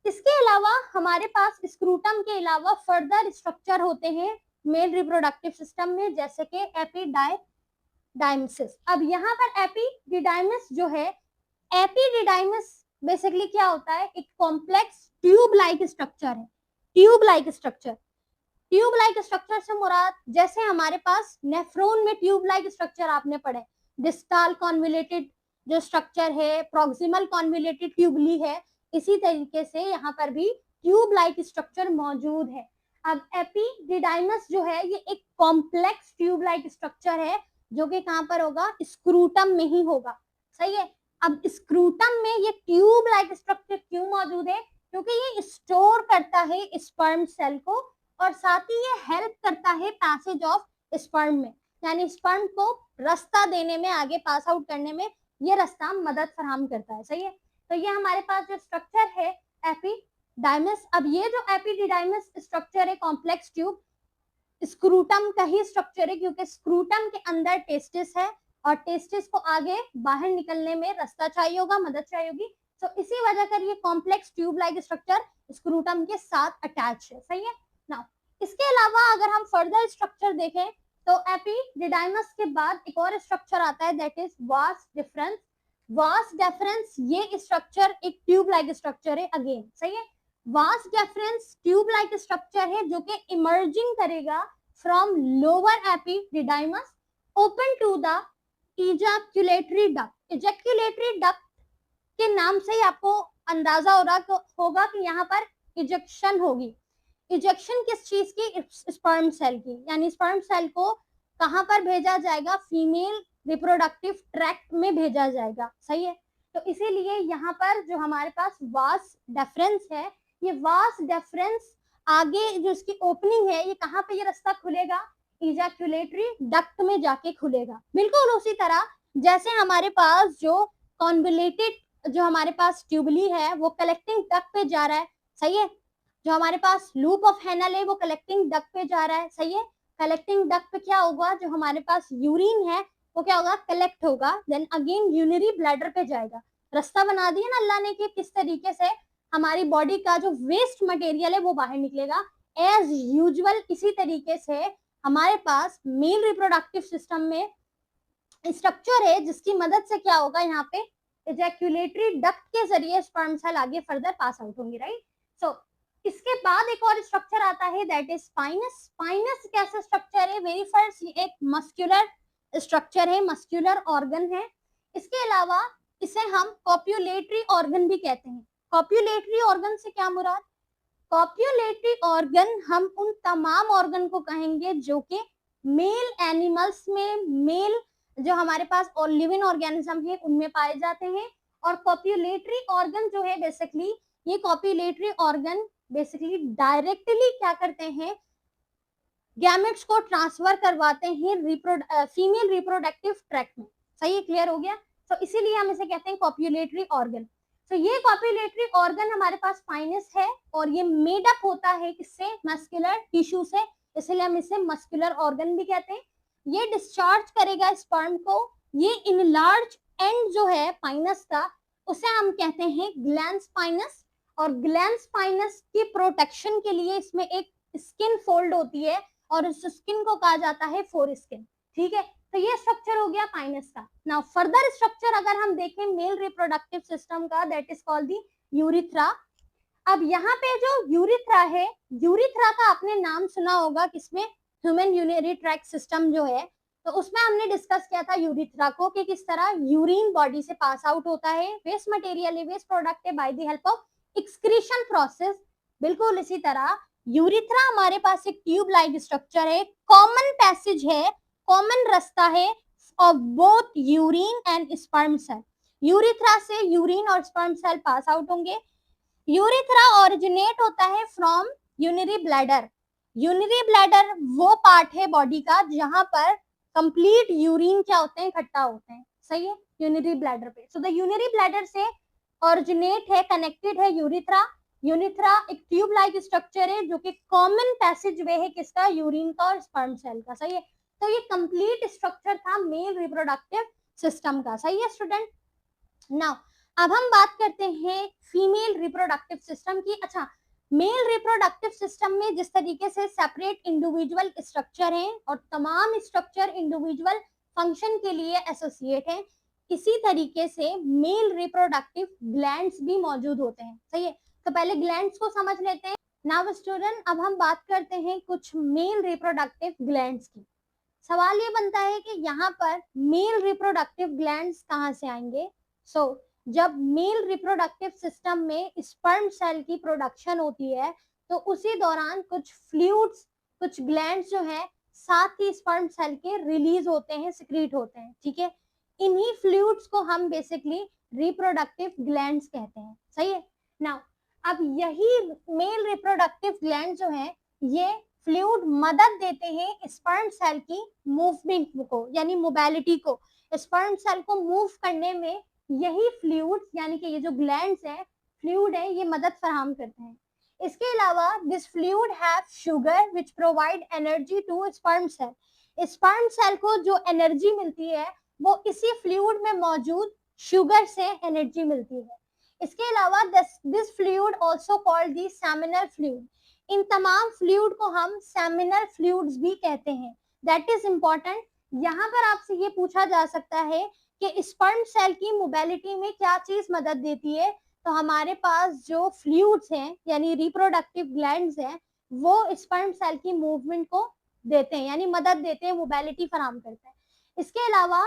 इसके अलावा हमारे पास स्क्रूटम के अलावा फर्दर स्ट्रक्चर होते हैं मेल रिप्रोडक्टिव सिस्टम में, जैसे कि एपिडाइमिस। अब यहाँ पर एपिडिडाइमिस जो है, एपिडिडाइमिस बेसिकली क्या होता है? एक कॉम्प्लेक्स ट्यूब लाइक स्ट्रक्चर है। Tube like structure, tube like structure से मुराद जैसे हमारे पास नेफ्रॉन में ट्यूब लाइक स्ट्रक्चर आपने पढ़े, डिस्टल कॉन्वोल्यूटेड जो स्ट्रक्चर है, प्रॉक्सिमल कॉन्वोल्यूटेड ट्यूबली है, इसी तरीके से यहाँ पर भी ट्यूब लाइक स्ट्रक्चर मौजूद है। अब एपिडिडाइमिस जो है ये एक कॉम्प्लेक्स ट्यूब लाइक स्ट्रक्चर है जो कि कहाँ पर होगा? स्क्रूटम में ही होगा, सही है। अब स्क्रूटम में ये ट्यूब लाइक स्ट्रक्चर क्यों मौजूद है? क्योंकि ये स्टोर करता है स्पर्म सेल को और साथ ही ये हेल्प करता है पैसेज ऑफ स्पर्म में, यानी स्पर्म को रास्ता देने में, आगे पास आउट करने में ये रास्ता मदद फराहम करता है, सही है। तो ये हमारे पास जो स्ट्रक्चर है एपिडाइमिस। अब ये जो एपिडिडाइमिस स्ट्रक्चर है कॉम्प्लेक्स ट्यूब, स्क्रूटम का ही स्ट्रक्चर है, क्योंकि स्क्रूटम के अंदर टेस्टिस है और टेस्टिस को आगे बाहर निकलने में रास्ता चाहिए होगा, मदद चाहिए होगी। तो इसी वजह कर ये complex tube like structure scrotum के साथ अटैच है, सही है। नाउ इसके अलावा अगर हम फर्दर स्ट्रक्चर देखें तो एपिडिडाइमिस के बाद एक और स्ट्रक्चर आता है, that is vas deferens. Vas deferens ये स्ट्रक्चर एक ट्यूब लाइक स्ट्रक्चर है, अगेन सही है। Vas deferens tube like structure है जो कि इमर्जिंग करेगा from lower epididymis open to the ejaculatory duct. Ejaculatory duct के नाम से ही आपको अंदाजा हो रहा होगा कि यहाँ पर इजेक्शन होगी। इजेक्शन किस चीज की? स्पर्म सेल की, यानी स्पर्म सेल को कहां पर भेजा जाएगा? फीमेल रिप्रोडक्टिव ट्रैक्ट में भेजा जाएगा, सही है। तो इसीलिए यहाँ पर जो हमारे पास वास डिफरेंस है, ये वास डिफरेंस आगे जो इसकी ओपनिंग है ये कहाँ पे ये रास्ता खुलेगा? इजैक्युलेटरी डक्ट में जाके खुलेगा। बिल्कुल उसी तरह जैसे हमारे पास जो कॉन्वोल्यूटेड जो हमारे पास ट्यूबली है वो कलेक्टिंग डक्ट पे जा रहा है, सही है। जो हमारे पास लूप ऑफ हेनल है वो कलेक्टिंग डक्ट पे जा रहा है, सही है। कलेक्टिंग डक्ट पे क्या होगा? जो हमारे पास यूरिन है वो क्या होगा? कलेक्ट होगा, देन अगेन यूरिनरी ब्लैडर पे जाएगा। रास्ता बना दिया ना अल्लाह ने कि किस तरीके से हमारी बॉडी का जो वेस्ट मटेरियल है वो बाहर निकलेगा। एज यूजुअल इसी तरीके से हमारे पास मेल रिप्रोडक्टिव सिस्टम में स्ट्रक्चर है जिसकी मदद से क्या होगा? यहाँ पे इजैक्युलेटरी डक्ट के जरिए स्पर्म सेल आगे फर्दर पास आउट होंगे, राइट। सो इसके बाद एक और स्ट्रक्चर आता है, दैट इज स्पाइनस। स्पाइनस कैसा स्ट्रक्चर है? वेरी फर्स्ट एक मस्कुलर स्ट्रक्चर है, मस्कुलर ऑर्गन है। इसके अलावा इसे हम कॉप्युलेटरी ऑर्गन भी कहते हैं। कॉप्युलेटरी ऑर्गन से क्या मुराद? कॉप्युलेटरी ऑर्गन हम उन तमाम ऑर्गन को कहेंगे जो कि मेल एनिमल्स में, मेल जो हमारे पास और लिविंग ऑर्गेनिज्म है उनमें पाए जाते हैं। और कॉप्युलेटरी ऑर्गन जो है बेसिकली, ये कॉप्युलेटरी ऑर्गन बेसिकली डायरेक्टली क्या करते हैं? गैमेट्स को ट्रांसफर करवाते हैं फीमेल रिप्रोडक्टिव ट्रैक्ट में, सही है, क्लियर हो गया। तो इसीलिए हम इसे कहते हैं कॉप्युलेटरी ऑर्गन। तो ये कॉप्युलेटरी ऑर्गन हमारे पास स्पाइनस है और ये मेड अप होता है किससे? मस्कुलर टिश्यू से, इसलिए हम इसे मस्कुलर ऑर्गन भी कहते हैं। ये डिस्चार्ज करेगा स्पर्म को। ये इनलार्ज एंड जो है पाइनस का उसे हम कहते हैं ग्लैंड स्पाइनस। और ग्लैंड स्पाइनस की प्रोटेक्शन के लिए इसमें एक स्किन फोल्ड होती है और उस स्किन को कहा जाता है फोर स्किन, ठीक है। तो ये स्ट्रक्चर हो गया पाइनस का। नाउ फर्दर स्ट्रक्चर अगर हम देखें मेल रिप्रोडक्टिव सिस्टम का, that is called the urethra. अब यहाँ पे जो यूरिथ्रा है, यूरिथ्रा का आपने नाम सुना होगा किसमें? ह्यूमन यूरिनरी ट्रैक्ट सिस्टम जो है, तो उसमें हमने डिस्कस किया था यूरिथ्रा को कि किस तरह यूरिन बॉडी से पास आउट होता है, वेस्ट मटेरियल है, वेस्ट प्रोडक्ट है, by the help of excretion process. बिल्कुल इसी तरह यूरिथ्रा हमारे पास एक ट्यूब लाइक स्ट्रक्चर है, कॉमन पैसेज है, कॉमन रास्ता है of both urine and sperm cell. Urethra से यूरिन और स्पर्म सेल पास आउट होंगे। यूरिथ्रा ओरिजिनेट होता है from urinary bladder. Urinary bladder वो पार्ट है बॉडी का जहां पर कंप्लीट यूरिन क्या होते हैं, इकट्ठा होते हैं, सही है, यूरिनरी ब्लैडर पे। सो द यूरिनरी ब्लैडर से ओरिजिनेट है, कनेक्टेड है यूरिथ्रा। यूरिथ्रा एक ट्यूब लाइक स्ट्रक्चर है जो कि कॉमन पैसेज वे है किसका, यूरिन का और स्पर्म सेल का, सही है। तो ये कंप्लीट स्ट्रक्चर था मेल रिप्रोडक्टिव सिस्टम का, सही है स्टूडेंट। नाउ अब हम बात करते हैं फीमेल रिप्रोडक्टिव सिस्टम की। अच्छा, मेल रिप्रोडक्टिव सिस्टम में जिस तरीके से सेपरेट इंडिविजुअल स्ट्रक्चर हैं और तमाम स्ट्रक्चर इंडिविजुअल फंक्शन के लिए एसोसिएट हैं, इसी तरीके से मेल रिप्रोडक्टिव ग्लैंड्स भी मौजूद होते हैं, सही है। तो पहले ग्लैंड्स को समझ लेते हैं। नाउ स्टूडेंट, अब हम बात करते हैं कुछ मेल रिप्रोडक्टिव ग्लैंड्स की। सवाल ये बनता है कि यहाँ पर मेल रिप्रोडक्टिव ग्लैंड्स कहाँ से आएंगे। सो जब मेल रिप्रोडक्टिव सिस्टम में स्पर्म सेल की प्रोडक्शन होती है तो उसी दौरान कुछ फ्लूइड्स, कुछ ग्लैंड्स जो है साथ ही स्पर्म सेल के रिलीज होते हैं, सिक्रीट होते हैं, ठीक है। इन्हीं फ्लूइड्स को हम बेसिकली रिप्रोडक्टिव ग्लैंड्स कहते हैं, सही है। नाउ अब यही मेल रिप्रोडक्टिव ग्लैंड जो है ये फ्लूइड मदद देते हैं स्पर्म सेल की मूवमेंट को, यानी मोबिलिटी को। स्पर्म सेल को मूव करने में यही फ्लूइड्स यानी कि ये जो ग्लैंड्स है, फ्लूइड है, ये मदद फराहम करते हैं। इसके अलावा this fluid have sugar which provide energy to sperm cell. Sperm cell को जो एनर्जी मिलती है वो इसी फ्लूइड में मौजूद शुगर से एनर्जी मिलती है। इसके अलावा this fluid also called the seminal fluid. इन तमाम फ्लूइड को हम सेमिनल फ्लूइड्स भी कहते हैं। That is important. यहाँ पर आपसे ये पूछा जा सकता है कि स्पर्म सेल की मोबिलिटी में क्या चीज मदद देती है, तो हमारे पास जो फ्लूइड्स हैं यानी रिप्रोडक्टिव ग्लैंड्स हैं वो स्पर्म सेल की मूवमेंट को देते हैं, यानी मदद देते हैं, मोबिलिटी फराहम करते हैं। इसके अलावा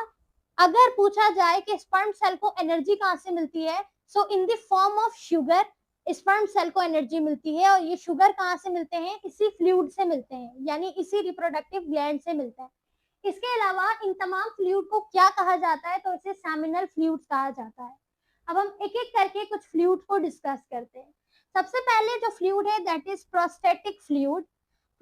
अगर पूछा जाए कि स्पर्म सेल को एनर्जी कहाँ से मिलती है, so in the form of sugar sperm cell को एनर्जी मिलती है। और ये शुगर कहाँ से मिलते हैं, इसी फ्लूइड से मिलते हैं, यानी इसी रिप्रोडक्टिव ग्लैंड से मिलते हैं। इसके अलावा इन तमाम फ्लूइड को क्या कहा जाता है, तो इसे सेमिनल फ्लूइड कहा जाता है। अब हम एक एक करके कुछ फ्लूइड को डिस्कस करते हैं। सबसे पहले जो फ्लूइड है that is prostatic fluid.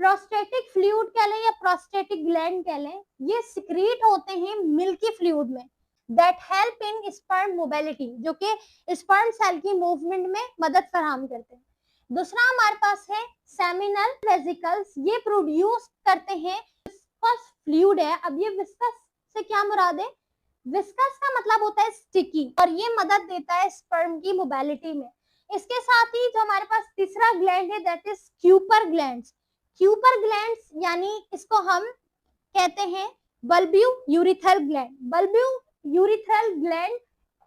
Prostatic fluid कह लें या प्रोस्टेटिक ग्लैंड कह लें, ये सिक्रीट होते हैं मिल्की फ्लूइड में that help in sperm mobility, जो कि स्पर्म सेल की मूवमेंट में मदद फराहम करते हैं। दूसरा हमारे पास है सेमिनल वेसिकल्स। ये प्रोड्यूस करते हैं विस्कस फ्लूइड है। अब ये विस्कस से क्या मुराद है, विस्कस का मतलब होता है स्टिकी, और ये मदद देता है स्पर्म की मोबिलिटी में। इसके साथ ही जो हमारे पास तीसरा ग्लैंड है that is Kuiper glands. Kuiper glands यानी इसको हम कहते हैं बल्ब्यू यूरिथ्रल ग्लैंड। बल्ब्यू यूरिथ्रल ग्लैंड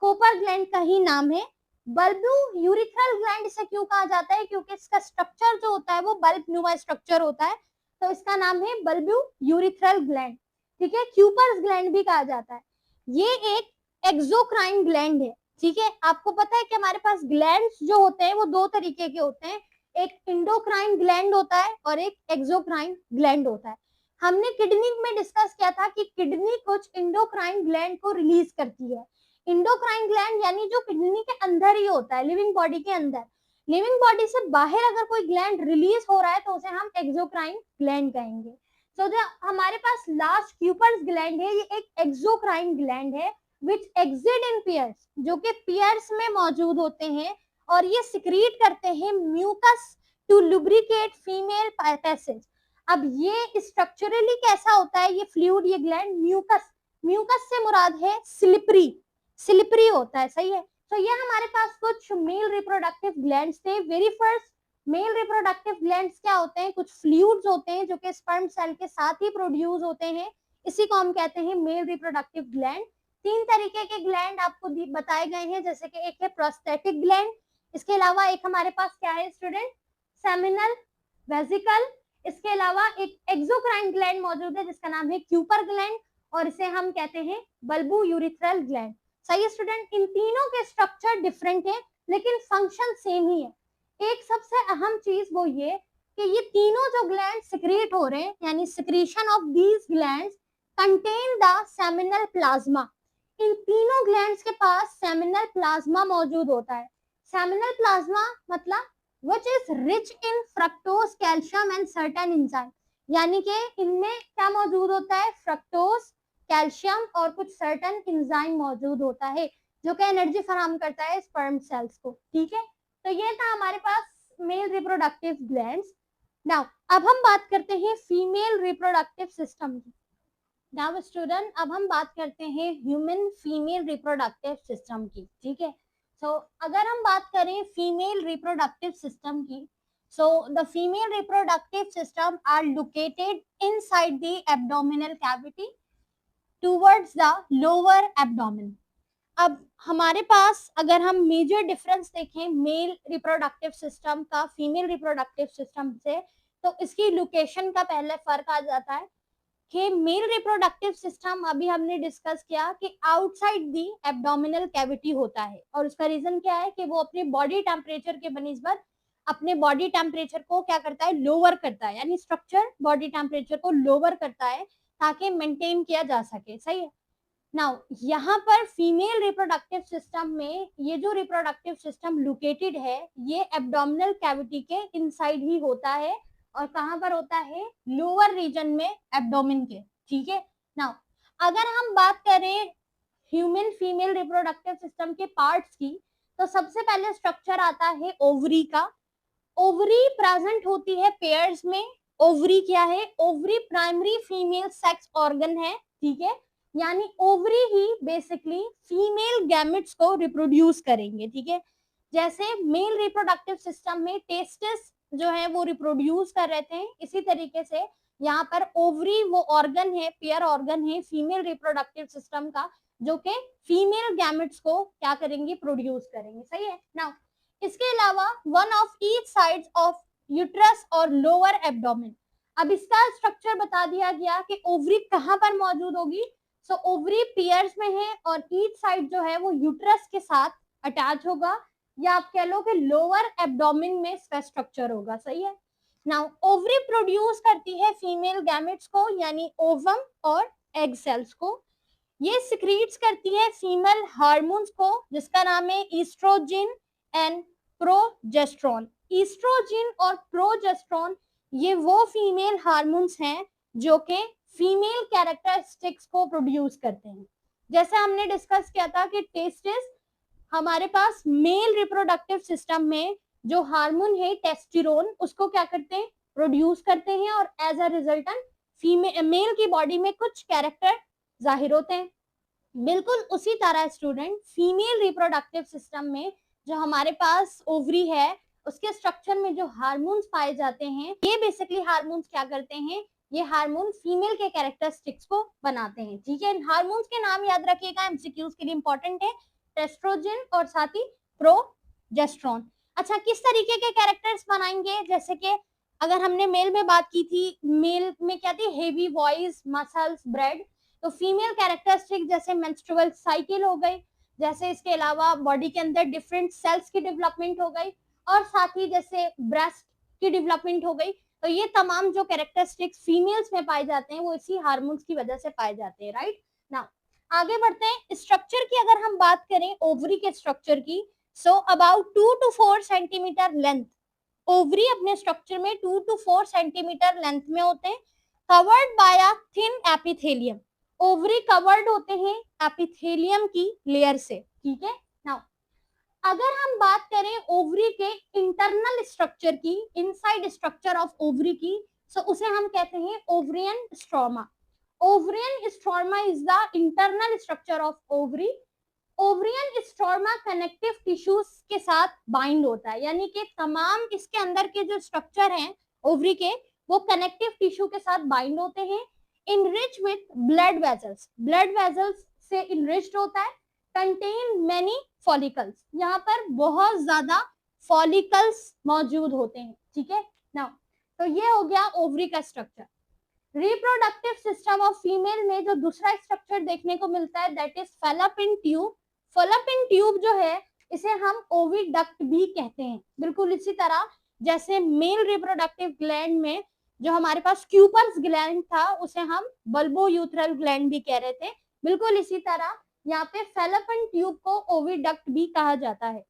कोपर ग्लैंड का ही नाम है। बल्ब्यू यूरिथ्रल ग्लैंड इसे क्यों कहा जाता है, क्योंकि इसका स्ट्रक्चर जो होता है वो बल्ब नुमा स्ट्रक्चर होता है, तो इसका नाम है बल्ब्यू यूरिथ्रल ग्लैंड, ठीक है। क्यूपर्स ग्लैंड भी कहा जाता है। ये एक एक्सोक्राइन ग्लैंड है, ठीक है। आपको पता है कि हमारे पास ग्लैंड्स जो होते हैं वो दो तरीके के होते हैं, एक इंडोक्राइन ग्लैंड होता है और एक एक्सोक्राइन ग्लैंड होता है। हमने किडनी में डिस्कस किया था कि किडनी कुछ इंडोक्राइन ग्लैंड को रिलीज करती है। इंडोक्राइन ग्लैंड यानी जो किडनी के अंदर ही होता है, लिविंग बॉडी के अंदर। लिविंग बॉडी से बाहर अगर कोई ग्लैंड रिलीज हो रहा है तो उसे हम एक्सोक्राइन ग्लैंड कहेंगे। तो जो हमारे पास लास्ट क्यूपर्स ग्लैंड है, ये एक एक्सोक्राइन ग्लैंड है विच एक्सिट इन पेयर्स, जो कि पेयर्स में मौजूद होते हैं और ये सिक्रीट करते हैं mucus to lubricate female passage. अब ये स्ट्रक्चरली कैसा होता है ये फ्लूइड, ये ग्लैंड म्यूकस, म्यूकस से मुराद है स्लिपरी, स्लिपरी होता है, सही है। तो ये हमारे पास कुछ मेल रिप्रोडक्टिव ग्लैंड्स थे। Very first male reproductive glands क्या होते हैं, कुछ फ्लूइड्स होते हैं जो कि स्पर्म सेल के साथ ही प्रोड्यूस होते हैं, इसी को हम कहते हैं मेल रिप्रोडक्टिव ग्लैंड। तीन तरीके के ग्लैंड आपको बताए गए हैं, जैसे कि एक है प्रोस्टेटिक ग्लैंड, इसके अलावा एक हमारे पास क्या है स्टूडेंट, सेमिनल वेसिकल, इसके अलावा एक एक्सोक्राइन ग्लैंड मौजूद है जिसका नाम है क्यूपर ग्लैंड, और इसे हम कहते हैं बल्बू यूरिथ्रल ग्लैंड। सही है स्टूडेंट। इन तीनों के स्ट्रक्चर डिफरेंट है लेकिन फंक्शन सेम ही है। एक सबसे अहम चीज वो ये कि ये तीनों जो ग्लैंड सिक्रीट हो रहे हैं, यानी secretion of these glands contain the seminal plasma. इन तीनों ग्लैंड्स के पास सेमिनल प्लाज्मा मौजूद होता है। सेमिनल प्लाज्मा मतलब which is rich in fructose, calcium and certain enzyme, यानी कि इनमें क्या मौजूद होता है, फ्रक्टोज, कैल्शियम और कुछ सर्टन एंजाइम मौजूद होता है जो कि एनर्जी फराहम करता है स्पर्म सेल्स को। ठीक है, तो ये था हमारे पास मेल रिप्रोडक्टिव ग्लैंड्स। नाउ अब हम बात करते हैं फीमेल रिप्रोडक्टिव सिस्टम की। नाउ स्टूडेंट, अब हम बात करते हैं ह्यूमन फीमेल रिप्रोडक्टिव सिस्टम की। ठीक है, सो अगर हम बात करें फीमेल रिप्रोडक्टिव सिस्टम की, so the female reproductive system are located inside the abdominal cavity towards the lower abdomen। अब हमारे पास अगर हम मेजर डिफरेंस देखें मेल रिप्रोडक्टिव सिस्टम का फीमेल रिप्रोडक्टिव सिस्टम से, तो इसकी लोकेशन का पहले फर्क आ जाता है कि मेल रिप्रोडक्टिव सिस्टम अभी हमने डिस्कस किया कि आउटसाइड दी एब्डोमिनल कैविटी होता है, और उसका रीजन क्या है कि वो अपने बॉडी टेम्परेचर के बनिस्बत अपने बॉडी टेम्परेचर को क्या करता है, लोअर करता है, यानी स्ट्रक्चर बॉडी टेम्परेचर को लोअर करता है ताकि मेंटेन किया जा सके। सही है। नाउ यहाँ पर फीमेल रिप्रोडक्टिव सिस्टम में ये जो रिप्रोडक्टिव सिस्टम लोकेटेड है ये एब्डोमिनल कैविटी के इनसाइड ही होता है, और कहाँ पर होता है, लोअर रीजन में एब्डोमेन के। ठीक है, नाउ अगर हम बात करें ह्यूमन फीमेल रिप्रोडक्टिव सिस्टम के पार्ट्स की, तो सबसे पहले स्ट्रक्चर आता है ओवरी का। ओवरी प्रेजेंट होती है पेयर्स में। ओवरी क्या है, ovary primary female sex organ है। ठीक है, यानी ओवरी ही बेसिकली फीमेल गैमेट्स को रिप्रोड्यूस करेंगे। ठीक है, जैसे मेल रिप्रोडक्टिव सिस्टम में टेस्टिस जो है वो रिप्रोड्यूस कर रहे थे, इसी तरीके से यहाँ पर ओवरी वो ऑर्गन है, पेयर ऑर्गन है फीमेल रिप्रोडक्टिव सिस्टम का, जो कि फीमेल गैमेट्स को क्या करेंगे, प्रोड्यूस करेंगे। सही है। नाउ इसके अलावा one of each sides of uterus और लोअर एब्डोमेन। अब इसका स्ट्रक्चर बता दिया गया कि ओवरी कहाँ पर मौजूद होगी। सो ओवरी पेयर्स में है और ईच साइड जो है वो यूट्रस के साथ अटैच होगा, या आप कह लो कि लोअर एब्डोमेन में इसका स्ट्रक्चर होगा। सही है। नाउ ओवरी प्रोड्यूस करती है फीमेल गैमेट्स को, यानी ओवम और एग सेल्स को। ये सिक्रीट्स करती है फीमेल हार्मोन्स को, जिसका नाम है ईस्ट्रोजिन एंड प्रोजेस्ट्रॉन। ईस्ट्रोजिन और प्रोजेस्ट्रॉन ये वो फीमेल हार्मोन्स हैं जो कि फीमेल कैरेक्टरिस्टिक्स को प्रोड्यूस करते हैं। जैसे हमने डिस्कस किया था कि टेस्टिस हमारे पास मेल रिप्रोडक्टिव सिस्टम में जो हार्मोन है टेस्टिरोन, उसको क्या करते हैं, प्रोड्यूस करते हैं, और as a resultant female male की बॉडी में कुछ कैरेक्टर जाहिर होते हैं। बिल्कुल उसी तरह स्टूडेंट फीमेल रिप्रोडक्टिव सिस्टम में जो हमारे पास ओवरी है उसके स्ट्रक्चर में जो हार्मोन्स पाए जाते हैं, ये बेसिकली हार्मोन्स क्या करते हैं, ये हार्मोन फीमेल के कैरेक्टरिस्टिक्स को बनाते हैं। ठीक है, इन हार्मोन्स के नाम याद रखिएगा, एमसीक्यूज के लिए इंपॉर्टेंट है, टेस्ट्रोजन और साथ ही प्रोजेस्ट्रॉन। अच्छा, किस तरीके के कैरेक्टर्स बनाएंगे, जैसे कि अगर हमने मेल में बात की थी, मेल में क्या थी, हेवी वॉइस, मसल्स, ब्रेड, तो फीमेल कैरेक्टरिस्टिक जैसे मेंस्ट्रुअल साइकिल हो गई, जैसे इसके अलावा बॉडी के अंदर डिफरेंट सेल्स की डेवलपमेंट हो गई, और साथ ही जैसे ब्रेस्ट की डेवलपमेंट हो गई। तो ये तमाम जो कैरेक्टरिस्टिक्स फीमेल्स में पाए जाते हैं वो इसी हार्मोन्स की वजह से पाए जाते हैं। राइट नाउ आगे बढ़ते हैं। स्ट्रक्चर की अगर हम बात करें ओवरी के स्ट्रक्चर की, so about 2 to 4 centimetre length, ovary अपने स्ट्रक्चर में 2 to 4 सेंटीमीटर लेंथ में होते हैं, covered by a thin epithelium. Ovary covered होते हैं एपिथेलियम की लेयर से। ठीक है, नाउ अगर हम बात करें ओवरी के इंटरनल स्ट्रक्चर की, इनसाइड स्ट्रक्चर ऑफ ओवरी की, सो उसे हम कहते हैं ovarian stroma. Ovarian stroma is the internal structure of ovary. Ovarian stroma connective tissues के साथ बाइंड होता है, यानी कि तमाम इसके अंदर के जो स्ट्रक्चर हैं ओवरी के वो कनेक्टिव टिश्यू के साथ बाइंड होते हैं। Enrich with blood vessels, blood vessels से इनरिच्ड होता है। कंटेन मेनी फॉलिकल्स, यहाँ पर बहुत ज्यादा फॉलिकल्स मौजूद होते हैं। ठीक है, नाउ तो ये हो गया ओवरी का structure. Reproductive system of female में जो दूसरा स्ट्रक्चर देखने को मिलता है that is fallopian tube. Fallopian tube जो है इसे हम ओविडक्ट भी कहते हैं। बिल्कुल इसी तरह जैसे मेल रिप्रोडक्टिव ग्लैंड में जो हमारे पास क्यूपर्स ग्लैंड था उसे हम बल्बोयूथरल ग्लैंड भी कह रहे थे, बिल्कुल इसी तरह यहाँ पे फैलोपियन ट्यूब को ओविडक्ट भी कहा जाता है।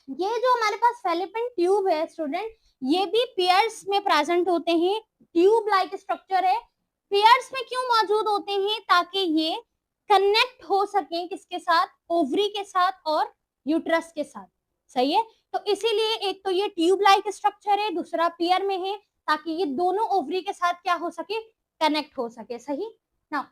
ये जो हमारे पास फैलोपियन ट्यूब है स्टूडेंट, ये भी पेयर्स में प्रेजेंट होते हैं, ट्यूब लाइक स्ट्रक्चर है। पेयर्स में क्यों मौजूद होते हैं? ताकि ये कनेक्ट हो सके किसके साथ? ओवरी के साथ और यूट्रस के साथ, सही है। तो इसीलिए एक तो ये ट्यूब लाइक स्ट्रक्चर है, दूसरा पेयर में है ताकि ये दोनों ओवरी के साथ क्या हो सके? कनेक्ट हो सके, सही ना।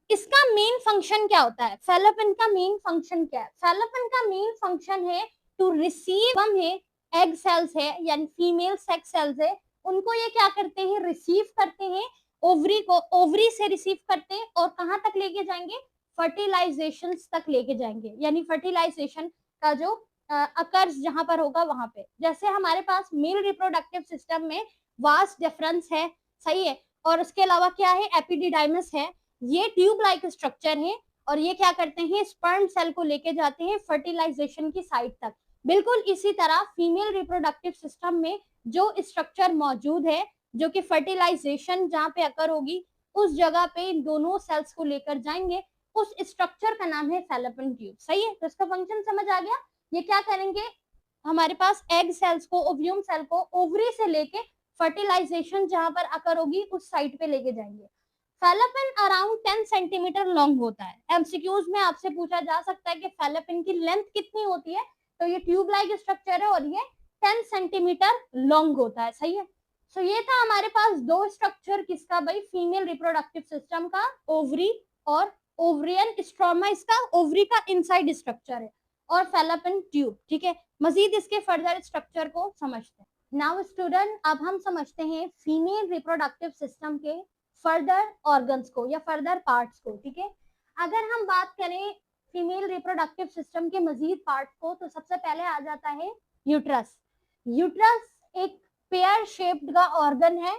इसका मेन फंक्शन क्या होता है? फैलोपियन का मेन फंक्शन क्या है? फैलोपियन का मेन फंक्शन है टू रिसीव, हम है एग सेल्स है यानी फीमेल सेक्स सेल्स है, उनको ये क्या करते हैं? रिसीव करते हैं, ओवरी को, ओवरी से रिसीव करते हैं और कहां तक लेके जाएंगे? फर्टिलाइजेशन तक लेके जाएंगे, यानी फर्टिलाइजेशन का जो अकर्स जहां पर होगा वहां पे। जैसे हमारे पास मेल रिप्रोडक्टिव सिस्टम में वास्ट डिफरेंस है, सही है, और उसके अलावा क्या है? एपिडिडाइमस है, ये ट्यूब लाइक स्ट्रक्चर है और ये क्या करते हैं? स्पर्म सेल को लेके जाते हैं फर्टिलाइजेशन की साइट तक। बिल्कुल इसी तरह फीमेल रिप्रोडक्टिव सिस्टम में जो स्ट्रक्चर मौजूद है, जो कि फर्टिलाइजेशन जहां पे अकर होगी उस जगह पे इन दोनों सेल्स को लेकर जाएंगे, उस स्ट्रक्चर का नाम है फैलोपियन ट्यूब, सही है। तो इसका फंक्शन समझ आ गया। ये क्या करेंगे? हमारे पास एग सेल्स को, ओव्यूम सेल को ओवरी से लेके फर्टिलाइजेशन जहां पर अकर होगी उस साइट पे लेके जाएंगे। फैलोपियन अराउंड 10 सेंटीमीटर लॉन्ग होता है। एमसीक्यूज में आपसे पूछा जा सकता है कि फैलोपियन की लेंथ कितनी होती है, तो ये ट्यूब लाइक स्ट्रक्चर है और ये 10 सेंटीमीटर लॉन्ग होता है, सही है। सो ये था हमारे पास दो स्ट्रक्चर, किसका भाई? फीमेल रिप्रोडक्टिव सिस्टम का, ओवरी और ओवरियन स्ट्रोमा इसका ओवरी का इनसाइड स्ट्रक्चर है, और फैलोपियन ट्यूब, ठीक है। मजीद इसके फर्दर स्ट्रक्चर को समझते हैं। नाउ स्टूडेंट, अब हम समझते हैं फीमेल रिप्रोडक्टिव सिस्टम के फर्दर ऑर्गन्स को या फर्दर पार्ट्स को, ठीक है। अगर हम बात करें फीमेल रिप्रोडक्टिव सिस्टम के मजीद पार्ट्स को, तो सबसे पहले आ जाता है यूट्रस। यूट्रस एक पेयर शेप्ड का ऑर्गन है।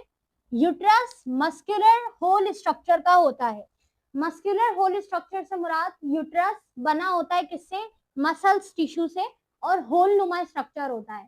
यूट्रस मस्कुलर होल स्ट्रक्चर का होता है। मस्कुलर होल स्ट्रक्चर से मुराद यूट्रस बना होता है किससे? मसल्स टिश्यू से, और होल नुमा स्ट्रक्चर होता है।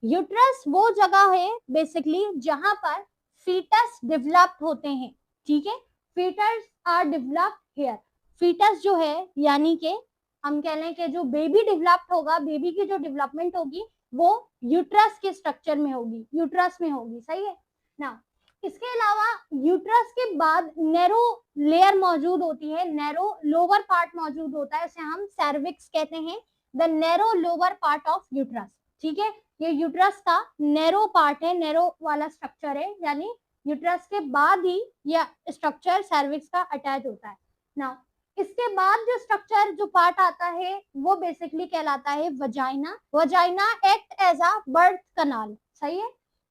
यूट्रस वो जगह है बेसिकली जहां पर फीटस डेवलप्ड होते हैं, ठीक है। Foetus are developed here. Foetus जो है यानी कि हम कह लें कि जो बेबी डेवलप्ड होगा, बेबी की जो डेवलपमेंट होगी वो यूट्रस के स्ट्रक्चर में होगी, यूट्रस में होगी, सही है ना। इसके अलावा यूट्रस के बाद नैरो लेयर मौजूद होती है, नैरो लोअर पार्ट मौजूद होता है, इसे हम सर्विक्स कहते हैं, the narrow lower part of uterus, ठीक है। ये यूट्रस का नैरो पार्ट है, नैरो वाला स्ट्रक्चर है, यानी यूट्रस के बाद ही यह स्ट्रक्चर सर्विक्स का अटैच होता है। नाउ इसके बाद जो स्ट्रक्चर, जो पार्ट आता है वो बेसिकली कहलाता है vagina. Vagina act as a birth canal, सही है।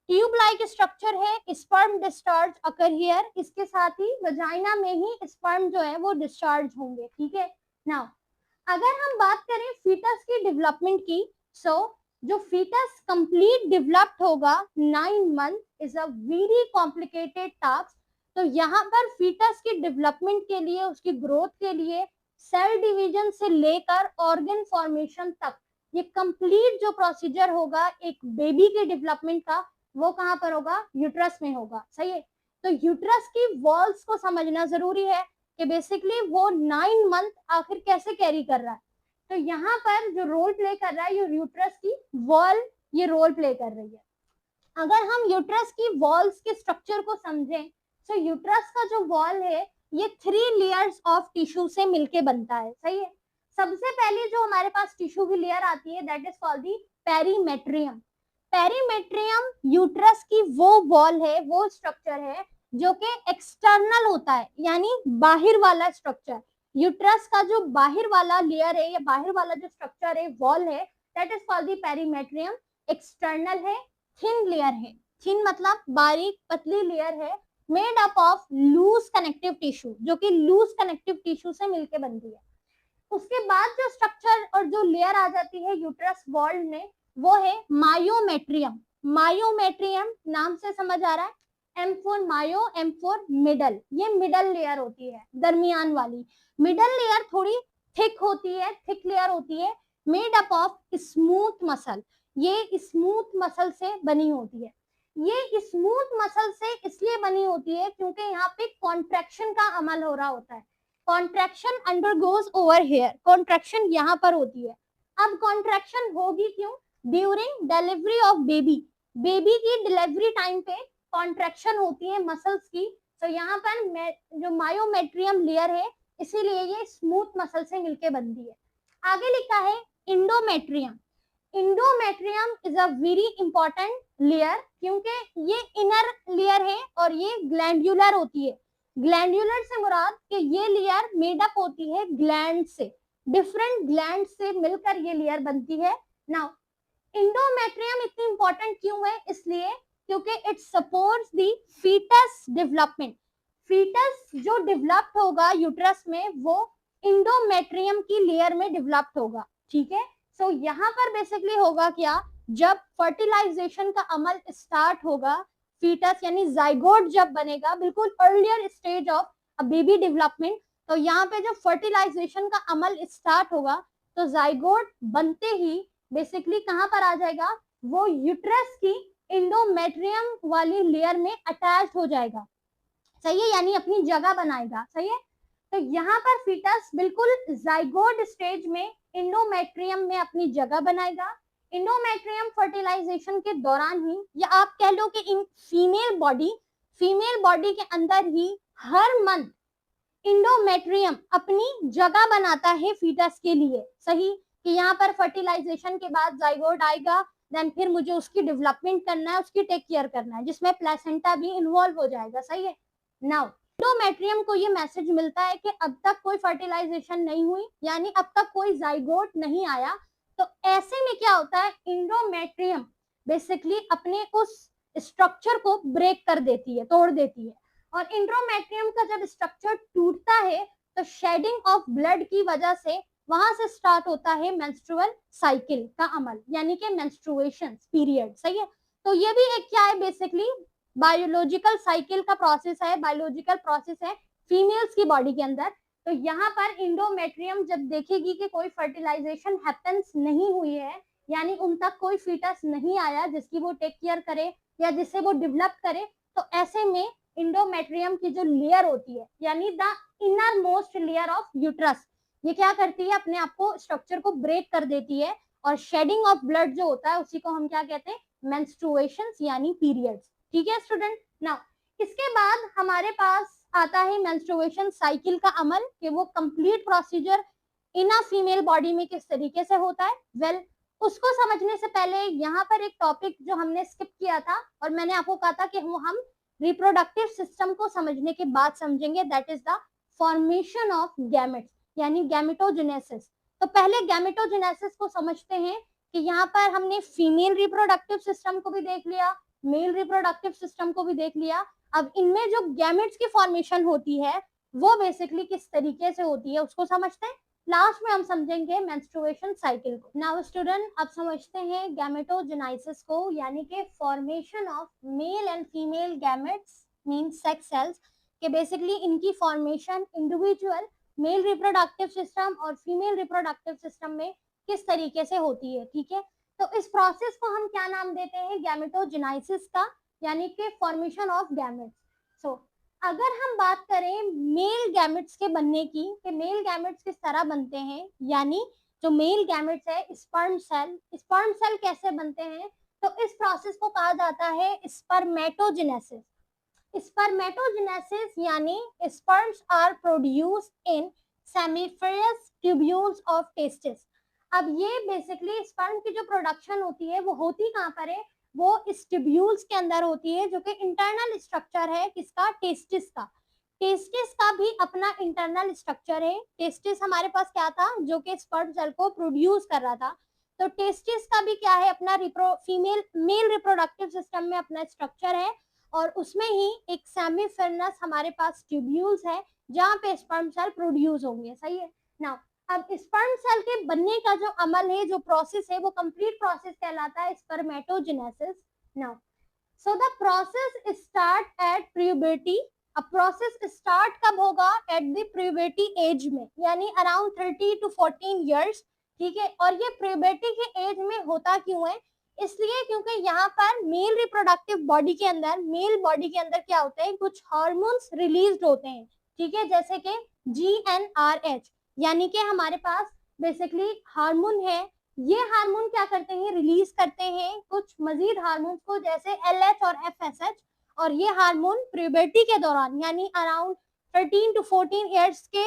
ट्यूब लाइक स्ट्रक्चर है, स्पर्म डिस्चार्ज अकर हियर, इसके साथ ही वजाइना में ही स्पर्म जो है वो डिस्चार्ज होंगे, ठीक है। नाउ अगर हम बात करें फीटस की डेवलपमेंट की, सो जो फीटस कंप्लीट डेवलप्ड होगा 9 month is a very complicated task. तो यहाँ पर फीटस की डेवलपमेंट के लिए, उसकी ग्रोथ के लिए सेल डिवीजन से लेकर ऑर्गन फॉर्मेशन तक ये कंप्लीट जो प्रोसीजर होगा एक बेबी के डेवलपमेंट का, वो कहाँ पर होगा? यूट्रस में होगा, सही है। तो यूट्रस की वॉल्स को समझना जरूरी है कि बेसिकली वो 9 मंथ आखिर कैसे कैरी कर रहा है। तो यहाँ पर जो रोल प्ले कर रहा है, ये यूट्रस की वॉल ये रोल प्ले कर रही है। अगर हम यूट्रस की वॉल्स के स्ट्रक्चर को समझें, तो यूट्रस का जो वॉल है ये 3 लेयर्स ऑफ टिश्यू से मिलके बनता है, सही है। सबसे पहले जो हमारे पास टिश्यू की लेयर आती है that is called the perimetrium. Perimetrium uterus की वो वॉल है, वो स्ट्रक्चर है जो कि एक्सटर्नल होता है, यानी बाहर वाला स्ट्रक्चर। यूट्रस का जो बाहर वाला लेयर है या बाहर वाला जो स्ट्रक्चर है, वॉल है, that is called the perimetrium. External है, थिन लेयर है, थिन मतलब बारीक पतली लेयर है, made up of loose connective tissue, जो कि लूज कनेक्टिव टिश्यू से मिलके बनती है। उसके बाद जो स्ट्रक्चर और जो लेयर आ जाती है यूट्रस वॉल में, वो है मायोमेट्रियम। मायोमेट्रियम नाम से समझ आ रहा है, M for myo, M for middle, ये मिडल लेयर होती है, दरमियान वाली। मिडल लेयर थोड़ी थिक होती है, थिक लेयर होती है, made up of smooth muscle. ये स्मूथ मसल से बनी होती है। ये स्मूथ मसल से इसलिए बनी होती है क्योंकि यहाँ पे कॉन्ट्रैक्शन का अमल हो रहा होता है। Contraction undergoes over here, contraction यहाँ पर होती है। अब कॉन्ट्रैक्शन होगी क्यों? During delivery of baby, baby की डिलीवरी टाइम पे कॉन्ट्रैक्शन होती है मसल्स की। तो यहाँ पर जो मायोमेट्रियम लेयर है, इसीलिए ये स्मूथ मसल से मिलके बनती है। आगे लिखा है endometrium. Endometrium is a very important layer क्योंकि ये इनर लेयर है और ये ग्लैंडुलर होती है। ग्लैंडुलर से मुराद कि ये लेयर मेड अप होती है ग्लैंड से, डिफरेंट ग्लैंड से मिलकर ये लेयर बनती है। नाउ इंडोमेट्रियम इतनी इंपॉर्टेंट क्यों है? इसलिए क्योंकि it supports the foetus development. Foetus जो डेवलप्ड होगा यूट्रस में वो इंडोमेट्रियम की लेयर में डेवलप्ड होगा। ठीक है, सो यहाँ पर बेसिकली होगा क्या, जब फर्टिलाइजेशन का अमल स्टार्ट होगा, फीटस यानी जाइगोट जब बनेगा, बिल्कुल earlier stage of baby development, तो यहाँ पे जब फर्टिलाइजेशन का अमल स्टार्ट होगा तो जाइगोट बनते ही बेसिकली कहाँ पर आ जाएगा, वो यूट्रस की इंडोमेट्रियम वाली लेयर में अटैच हो जाएगा। सही है, यानी अपनी जगह बनाएगा। सही है, तो यहाँ पर फीटस बिल्कुल जाइगोट स्टेज में इंडोमेट्रियम में अपनी जगह बनाएगा। इंडोमेट्रियम फर्टिलाइजेशन के दौरान ही, या आप कह लो कि इन फीमेल बॉडी के अंदर ही हर मंथ इंडोमेट्रियम अपनी जगह बनाता है फीटस के लिए। सही, कि यहाँ पर फर्टिलाइजेशन के बाद जाइगोट आएगा, देन फिर मुझे उसकी डेवलपमेंट करना है, उसकी टेक केयर करना है, जिसमें प्लेसेंटा भी इन्वॉल्व हो जाएगा। सही है, नाउ इंडोमेट्रियम को ये मैसेज मिलता है कि अब तक कोई फर्टिलाइजेशन नहीं हुई, यानी अब तक कोई जाइगोट नहीं आया। तो ऐसे में क्या होता है, इंडोमेट्रियम बेसिकली अपने उस स्ट्रक्चर को ब्रेक कर देती है, तोड़ देती है। और इंडोमेट्रियम का जब स्ट्रक्चर टूटता है तो शेडिंग ऑफ ब्लड की वजह से वहां से स्टार्ट होता है मेंस्ट्रुअल साइकिल का अमल, यानी कि मेंस्ट्रुएशन पीरियड। सही है, तो ये भी एक क्या है, बेसिकली बायोलॉजिकल साइकिल का प्रोसेस है, बायोलॉजिकल प्रोसेस है फीमेल्स की बॉडी के अंदर। तो यहाँ पर इंडोमेट्रियम जब देखेगी कि कोई फर्टिलाइजेशन हैपेंस नहीं हुई है, यानी उन तक कोई फीटस नहीं आया जिसकी वो टेक केयर करे या जिससे वो डेवलप करे, तो ऐसे में इंडोमेट्रियम की जो लेयर होती है, यानी the inner most layer of uterus, ये क्या करती है, अपने आप को स्ट्रक्चर को ब्रेक कर देती है। और शेडिंग ऑफ ब्लड जो होता है उसी को हम क्या कहते हैं, मेंस्ट्रुएशंस यानी पीरियड्स। ठीक है स्टूडेंट, नाउ इसके बाद हमारे पास आता है मेंस्ट्रुएशन साइकिल का अमल, कि वो complete procedure in a female body में किस तरीके से होता है। वेल, उसको समझने से पहले यहाँ पर एक टॉपिक जो हमने स्किप किया था, और मैंने आपको कहा था कि वो हम रिप्रोडक्टिव सिस्टम को समझने के बाद समझेंगे, that is the formation of gametes यानी गैमेटोजेनेसिस। तो पहले गैमेटोजेनेसिस को समझते हैं, कि यहाँ पर हमने फीमेल रिप्रोडक्टिव सिस्टम को भी देख लिया, मेल रिप्रोडक्टिव सिस्टम को भी देख लिया। अब इनमें जो गैमेट्स की फॉर्मेशन होती है वो बेसिकली किस तरीके से होती है उसको समझते हैं। लास्ट में हम समझेंगे मेंस्ट्रुएशन साइकिल को। नाउ स्टूडेंट, अब समझते हैं गैमेटोजेनाइसिस को, यानी कि formation of male and female gametes mean sex cells, के बेसिकली इनकी formation individual male reproductive system और फीमेल रिप्रोडक्टिव सिस्टम में किस तरीके से होती है। ठीक है, तो इस प्रोसेस को हम क्या नाम देते हैं, गैमेटोजेनाइसिस का, यानी कि फॉर्मेशन ऑफ गैमेट्स। सो अगर हम बात करें मेल गैमेट्स के बनने की, कि मेल गैमेट्स किस तरह बनते हैं, यानी जो मेल गैमेट्स है स्पर्म सेल कैसे बनते हैं, तो इस प्रोसेस को कहा जाता है स्पर्मेटोजेनेसिस। स्पर्मेटोजेनेसिस यानी sperms are produced in seminiferous tubules of testis. अब ये बेसिकली स्पर्म की जो प्रोडक्शन होती है वो होती कहाँ पर है, वो इस ट्यूब्यूल्स के अंदर होती है, जो कि इंटरनल स्ट्रक्चर है किसका, टेस्टिस का। टेस्टिस का भी अपना इंटरनल स्ट्रक्चर है। टेस्टिस हमारे पास क्या था, जो कि स्पर्म सेल को प्रोड्यूस कर रहा था। तो टेस्टिस का भी क्या है, अपना फीमेल मेल रिप्रोडक्टिव सिस्टम में अपना स्ट्रक्चर है, और उसमें ही एक सेमीफेरनस हमारे पास ट्यूब्यूल्स है जहाँ पे स्पर्म सेल प्रोड्यूस होंगे। सही है, नाउ अब स्पर्म सेल के बनने का जो अमल है, जो प्रोसेस है, वो कंप्लीट प्रोसेस कहलाता है spermatogenesis. Now so the process start at puberty. अब प्रोसेस स्टार्ट कब होगा, एट द प्यूबर्टी एज में, यानी अराउंड 30 to 14 ईयर्स। ठीक है, और ये प्यूबर्टी के एज में होता क्यों है, इसलिए क्योंकि यहाँ पर मेल रिप्रोडक्टिव बॉडी के अंदर, मेल बॉडी के अंदर क्या होते हैं, कुछ हार्मोन्स रिलीज होते हैं, ठीक है, जैसे कि GnRH, यानी कि हमारे पास बेसिकली हार्मोन है। ये हार्मोन क्या करते हैं, रिलीज करते हैं कुछ मजीद हार्मोन्स को, जैसे LH और FSH। और ये हार्मोन प्यूबर्टी के दौरान, यानी अराउंड 13 to 14 ईयर्स के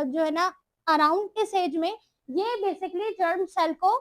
जो है ना, अराउंड इस एज में ये बेसिकली जर्म सेल को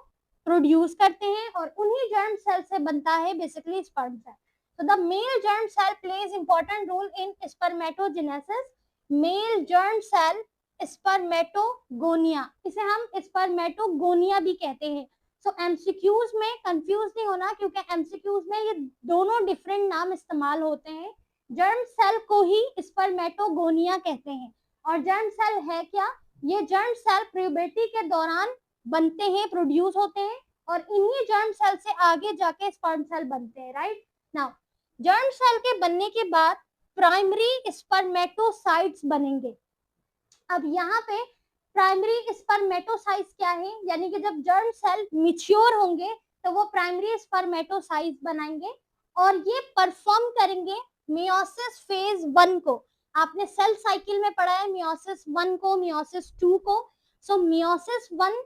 प्रोड्यूस करते हैं और उन्हीं जर्म सेल से बनता है basically sperm cell. So the male germ cell plays important role in spermatogenesis. Male germ cell spermatogonia, इसे हम स्पर्मेटोगोनिया भी कहते हैं। सो एमसीक्यूज में कंफ्यूज नहीं होना, क्योंकि एमसीक्यूज में ये दोनों डिफरेंट नाम इस्तेमाल होते हैं। जर्म सेल को ही स्पर्मेटोगोनिया कहते हैं। और जर्म सेल है क्या, ये जर्म सेल प्यूबर्टी के दौरान बनते हैं, प्रोड्यूस होते हैं, और इन्हीं जर्म सेल से आगे जाके स्पर्म सेल बनते हैं, राइट। नाउ जर्म सेल के बनने के बाद प्राइमरी स्पर्मेटोसाइट्स बनेंगे। अब यहाँ पे प्राइमरी स्पर्मेटोसाइट्स क्या है, यानी कि जब जर्म सेल मैच्योर होंगे तो वो प्राइमरी स्पर्मेटोसाइट्स बनाएंगे और ये परफॉर्म करेंगे मियोसिस फेज 1 को। आपने सेल साइकिल में पढ़ा है मियोसिस 1 को, मियोसिस 2 को। सो मियोसिस 1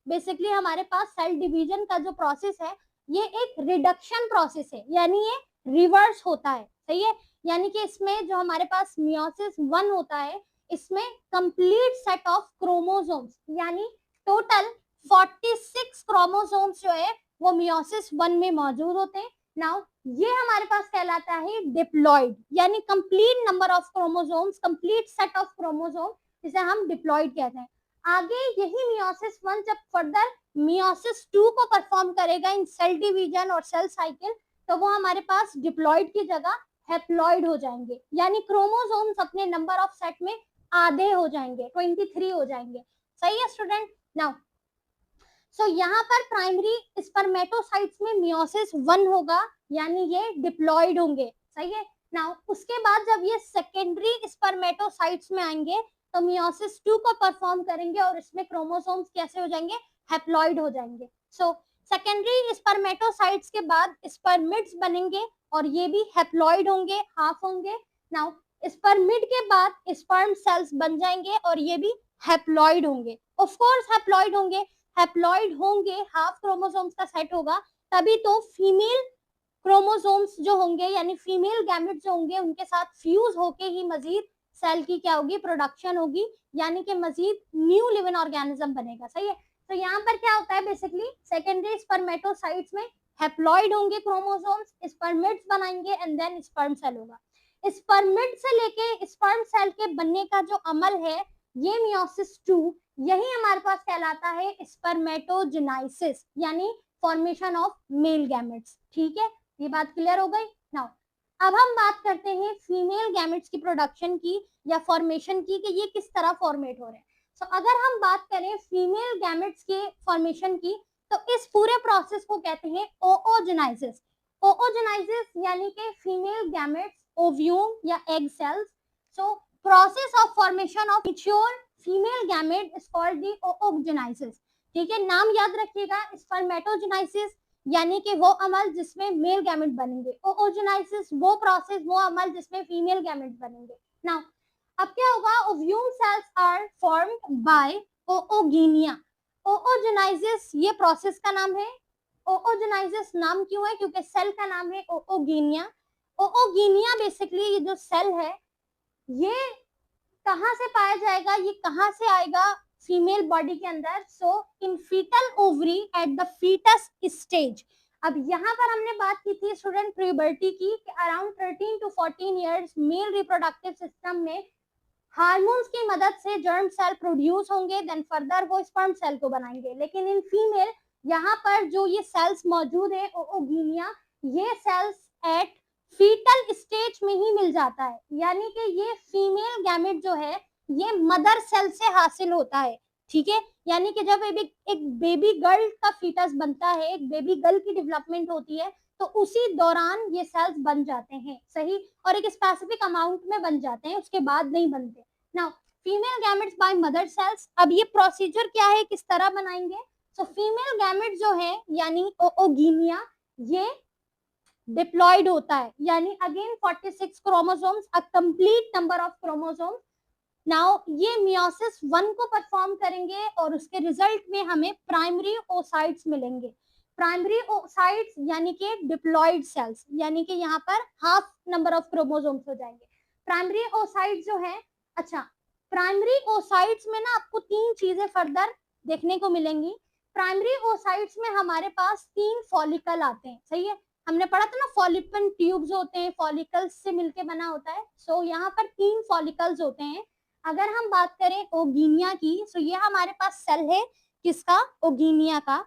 बेसिकली हमारे पास सेल डिवीजन का जो प्रोसेस है, ये एक रिडक्शन प्रोसेस है, यानी ये रिवर्स होता है, सही है। यानी कि इसमें जो हमारे पास मियोसिस 1 होता है, इसमें कंप्लीट सेट ऑफ क्रोमोसोम्स, यानी टोटल 46 क्रोमोसोम्स जो है वो मियोसिस 1 में मौजूद होते हैं। नाउ ये हमारे पास कहलाता है डिप्लॉइड, यानी complete number of chromosomes, complete set of chromosome, जिसे हम डिप्लॉइड कहते हैं। आगे यही मियोसिस 1 जब फर्दर मियोसिस 2 को परफॉर्म करेगा इन सेल डिवीजन और सेल साइकिल, तो वो हमारे पास डिप्लॉइड की जगह हैप्लॉइड हो जाएंगे, यानी क्रोमोसोम्स अपने नंबर ऑफ सेट में आधे हो जाएंगे, 23 हो जाएंगे, सही है स्टूडेंट। नाउ सो यहाँ पर प्राइमरी स्पर्मेटोसाइट्स में मियोसिस 1 होगा, यानी ये डिप्लॉइड होंगे, सही है। नाउ उसके बाद जब ये सेकेंडरी स्पर्मेटोसाइट्स में आएंगे तो मियोसिस 2 को परफॉर्म करेंगे और इसमें क्रोमोसोम्स कैसे हो जाएंगे, हैप्लॉइड हो जाएंगे। सो सेकेंडरी स्पर्मेटोसाइट्स के बाद स्पर्मिड्स बनेंगे और ये भी हैप्लॉइड होंगे, हाफ होंगे। नाउ स्पर्मिड के बाद स्पर्म सेल्स बन जाएंगे और ये भी हैप्लॉइड होंगे, ऑफ कोर्स हैप्लॉइड होंगे, हैप्लॉइड होंगे, हाफ क्रोमोसोम्स का सेट होगा, तभी तो फीमेल क्रोमोसोम्स जो होंगे, यानी फीमेल गैमेट्स जो होंगे, उनके साथ फ्यूज होके ही मजीद सेल की क्या होगी, प्रोडक्शन होगी, यानी कि मजीद न्यू लिविंग ऑर्गेनिज्म बनेगा, सही है। तो यहाँ पर क्या होता है, बेसिकली सेकेंडरी स्पर्मेटोसाइट्स में हैप्लॉइड होंगे क्रोमोसोम्स, स्पर्मिड्स बनाएंगे एंड देन स्पर्म सेल होगा। स्पर्मिड से लेके स्पर्म सेल के बनने का जो अमल है, ये मियोसिस 2, यही हमारे पास कहलाता है स्पर्मेटोजेनाइसिस, यानी फॉर्मेशन ऑफ मेल गैमेट्स, ठीक है। ये बात क्लियर हो गई। नाउ अब हम बात करते हैं फीमेल गैमेट्स की प्रोडक्शन की या फॉर्मेशन की, कि ये किस तरह फॉर्मेट हो रहे हैं। सो अगर हम बात करें फीमेल गैमेट्स के फॉर्मेशन की, तो इस पूरे प्रोसेस को कहते हैं ओओजेनाइसिस। ओओजेनाइसिस यानी कि फीमेल गैमेट्स, ओव्यूम या egg cells. So process of formation of mature female gamete is called the oogenesis, ठीक है। नाम याद रखिएगा, स्पर्मेटोजेनाइसिस यानी कि वो अमल जिसमें मेल गैमेट बनेंगे, ओओजेनाइसिस वो प्रोसेस, वो अमल जिसमें फीमेल गैमेट बनेंगे। नाउ अब क्या होगा, ovum cells are formed by oogonia. Oogenesis ये प्रोसेस का नाम है। ओओजेनाइसिस नाम क्यों है, क्योंकि सेल का नाम है ओओगीनिया। ओओगीनिया बेसिकली ये जो सेल है, ये कहाँ से पाया जाएगा, ये कहाँ से आएगा, फीमेल बॉडी के अंदर। So in fetal ovary at the fetus stage. अब यहाँ पर हमने बात की थी स्टूडेंट प्यूबर्टी की, कि around 13 to 14 years male reproductive system में हार्मोन्स की मदद से जर्म सेल प्रोड्यूस होंगे, देन फर्दर वो स्पर्म सेल को बनाएंगे। लेकिन इन फीमेल यहाँ पर जो ये सेल्स मौजूद है ओओगीनिया, ये सेल्स एट फीटल स्टेज में ही मिल जाता है, यानी कि ये फीमेल गैमेट जो है ये मदर सेल से हासिल होता है, ठीक है। यानी कि जब एक बेबी गर्ल का फीटस बनता है, एक बेबी गर्ल की डेवलपमेंट होती है, तो उसी दौरान ये सेल्स बन जाते हैं, सही, और एक स्पेसिफिक अमाउंट में बन जाते हैं, उसके बाद नहीं बनते। Now female gametes by mother cells, अब ये प्रोसीजर क्या है, किस तरह बनाएंगे। सो फीमेल गैमेट जो है यानी ओओगीनिया, ये डिप्लॉयड होता है, यानी again 46 chromosomes, a complete number of chromosomes. Now ये मियोसिस 1 को परफॉर्म करेंगे और उसके रिजल्ट में हमें प्राइमरी ओसाइट्स मिलेंगे। प्राइमरी ओसाइट्स यानी कि डिप्लॉयड सेल्स, यानी कि यहाँ पर हाफ नंबर ऑफ क्रोमोसोम्स हो जाएंगे। प्राइमरी ओसाइट्स जो है, अच्छा, प्राइमरी ओसाइट्स में ना आपको 3 चीजें फर्दर देखने को मिलेंगी। प्राइमरी ओसाइट्स में हमारे पास 3 फॉलिकल आते हैं, सही है। हमने पढ़ा था ना, फॉलिपन ट्यूब्स होते हैं, फॉलिकल्स से मिलके बना होता है। सो यहाँ पर 3 फॉलिकल्स होते हैं। अगर हम बात करें ओगिनिया की, तो ये हमारे पास सेल है किसका, ओगिनिया का।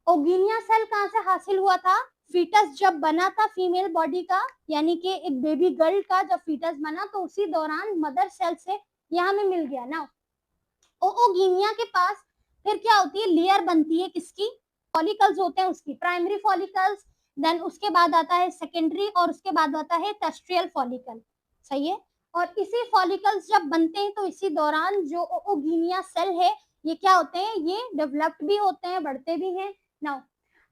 ओगिनिया सेल कहाँ से हासिल हुआ था, फीटस जब बना था फीमेल बॉडी का, यानी कि एक बेबी गर्ल का जब फीटस बना तो उसी दौरान मदर सेल से यह हमें मिल गया ना। ओगिनिया के पास फिर क्या होती है, लेयर बनती है किसकी, फॉलिकल्स होते हैं उसकी, प्राइमरी फॉलिकल्स, देन उसके बाद आता है सेकेंडरी, और उसके बाद आता है टेस्ट्रियल फॉलिकल, सही है। और इसी फॉलिकल्स जब बनते हैं तो इसी दौरान जो ओगिनिया सेल है ये क्या होते हैं, ये डेवलप्ड भी होते हैं, बढ़ते भी हैं। नाउ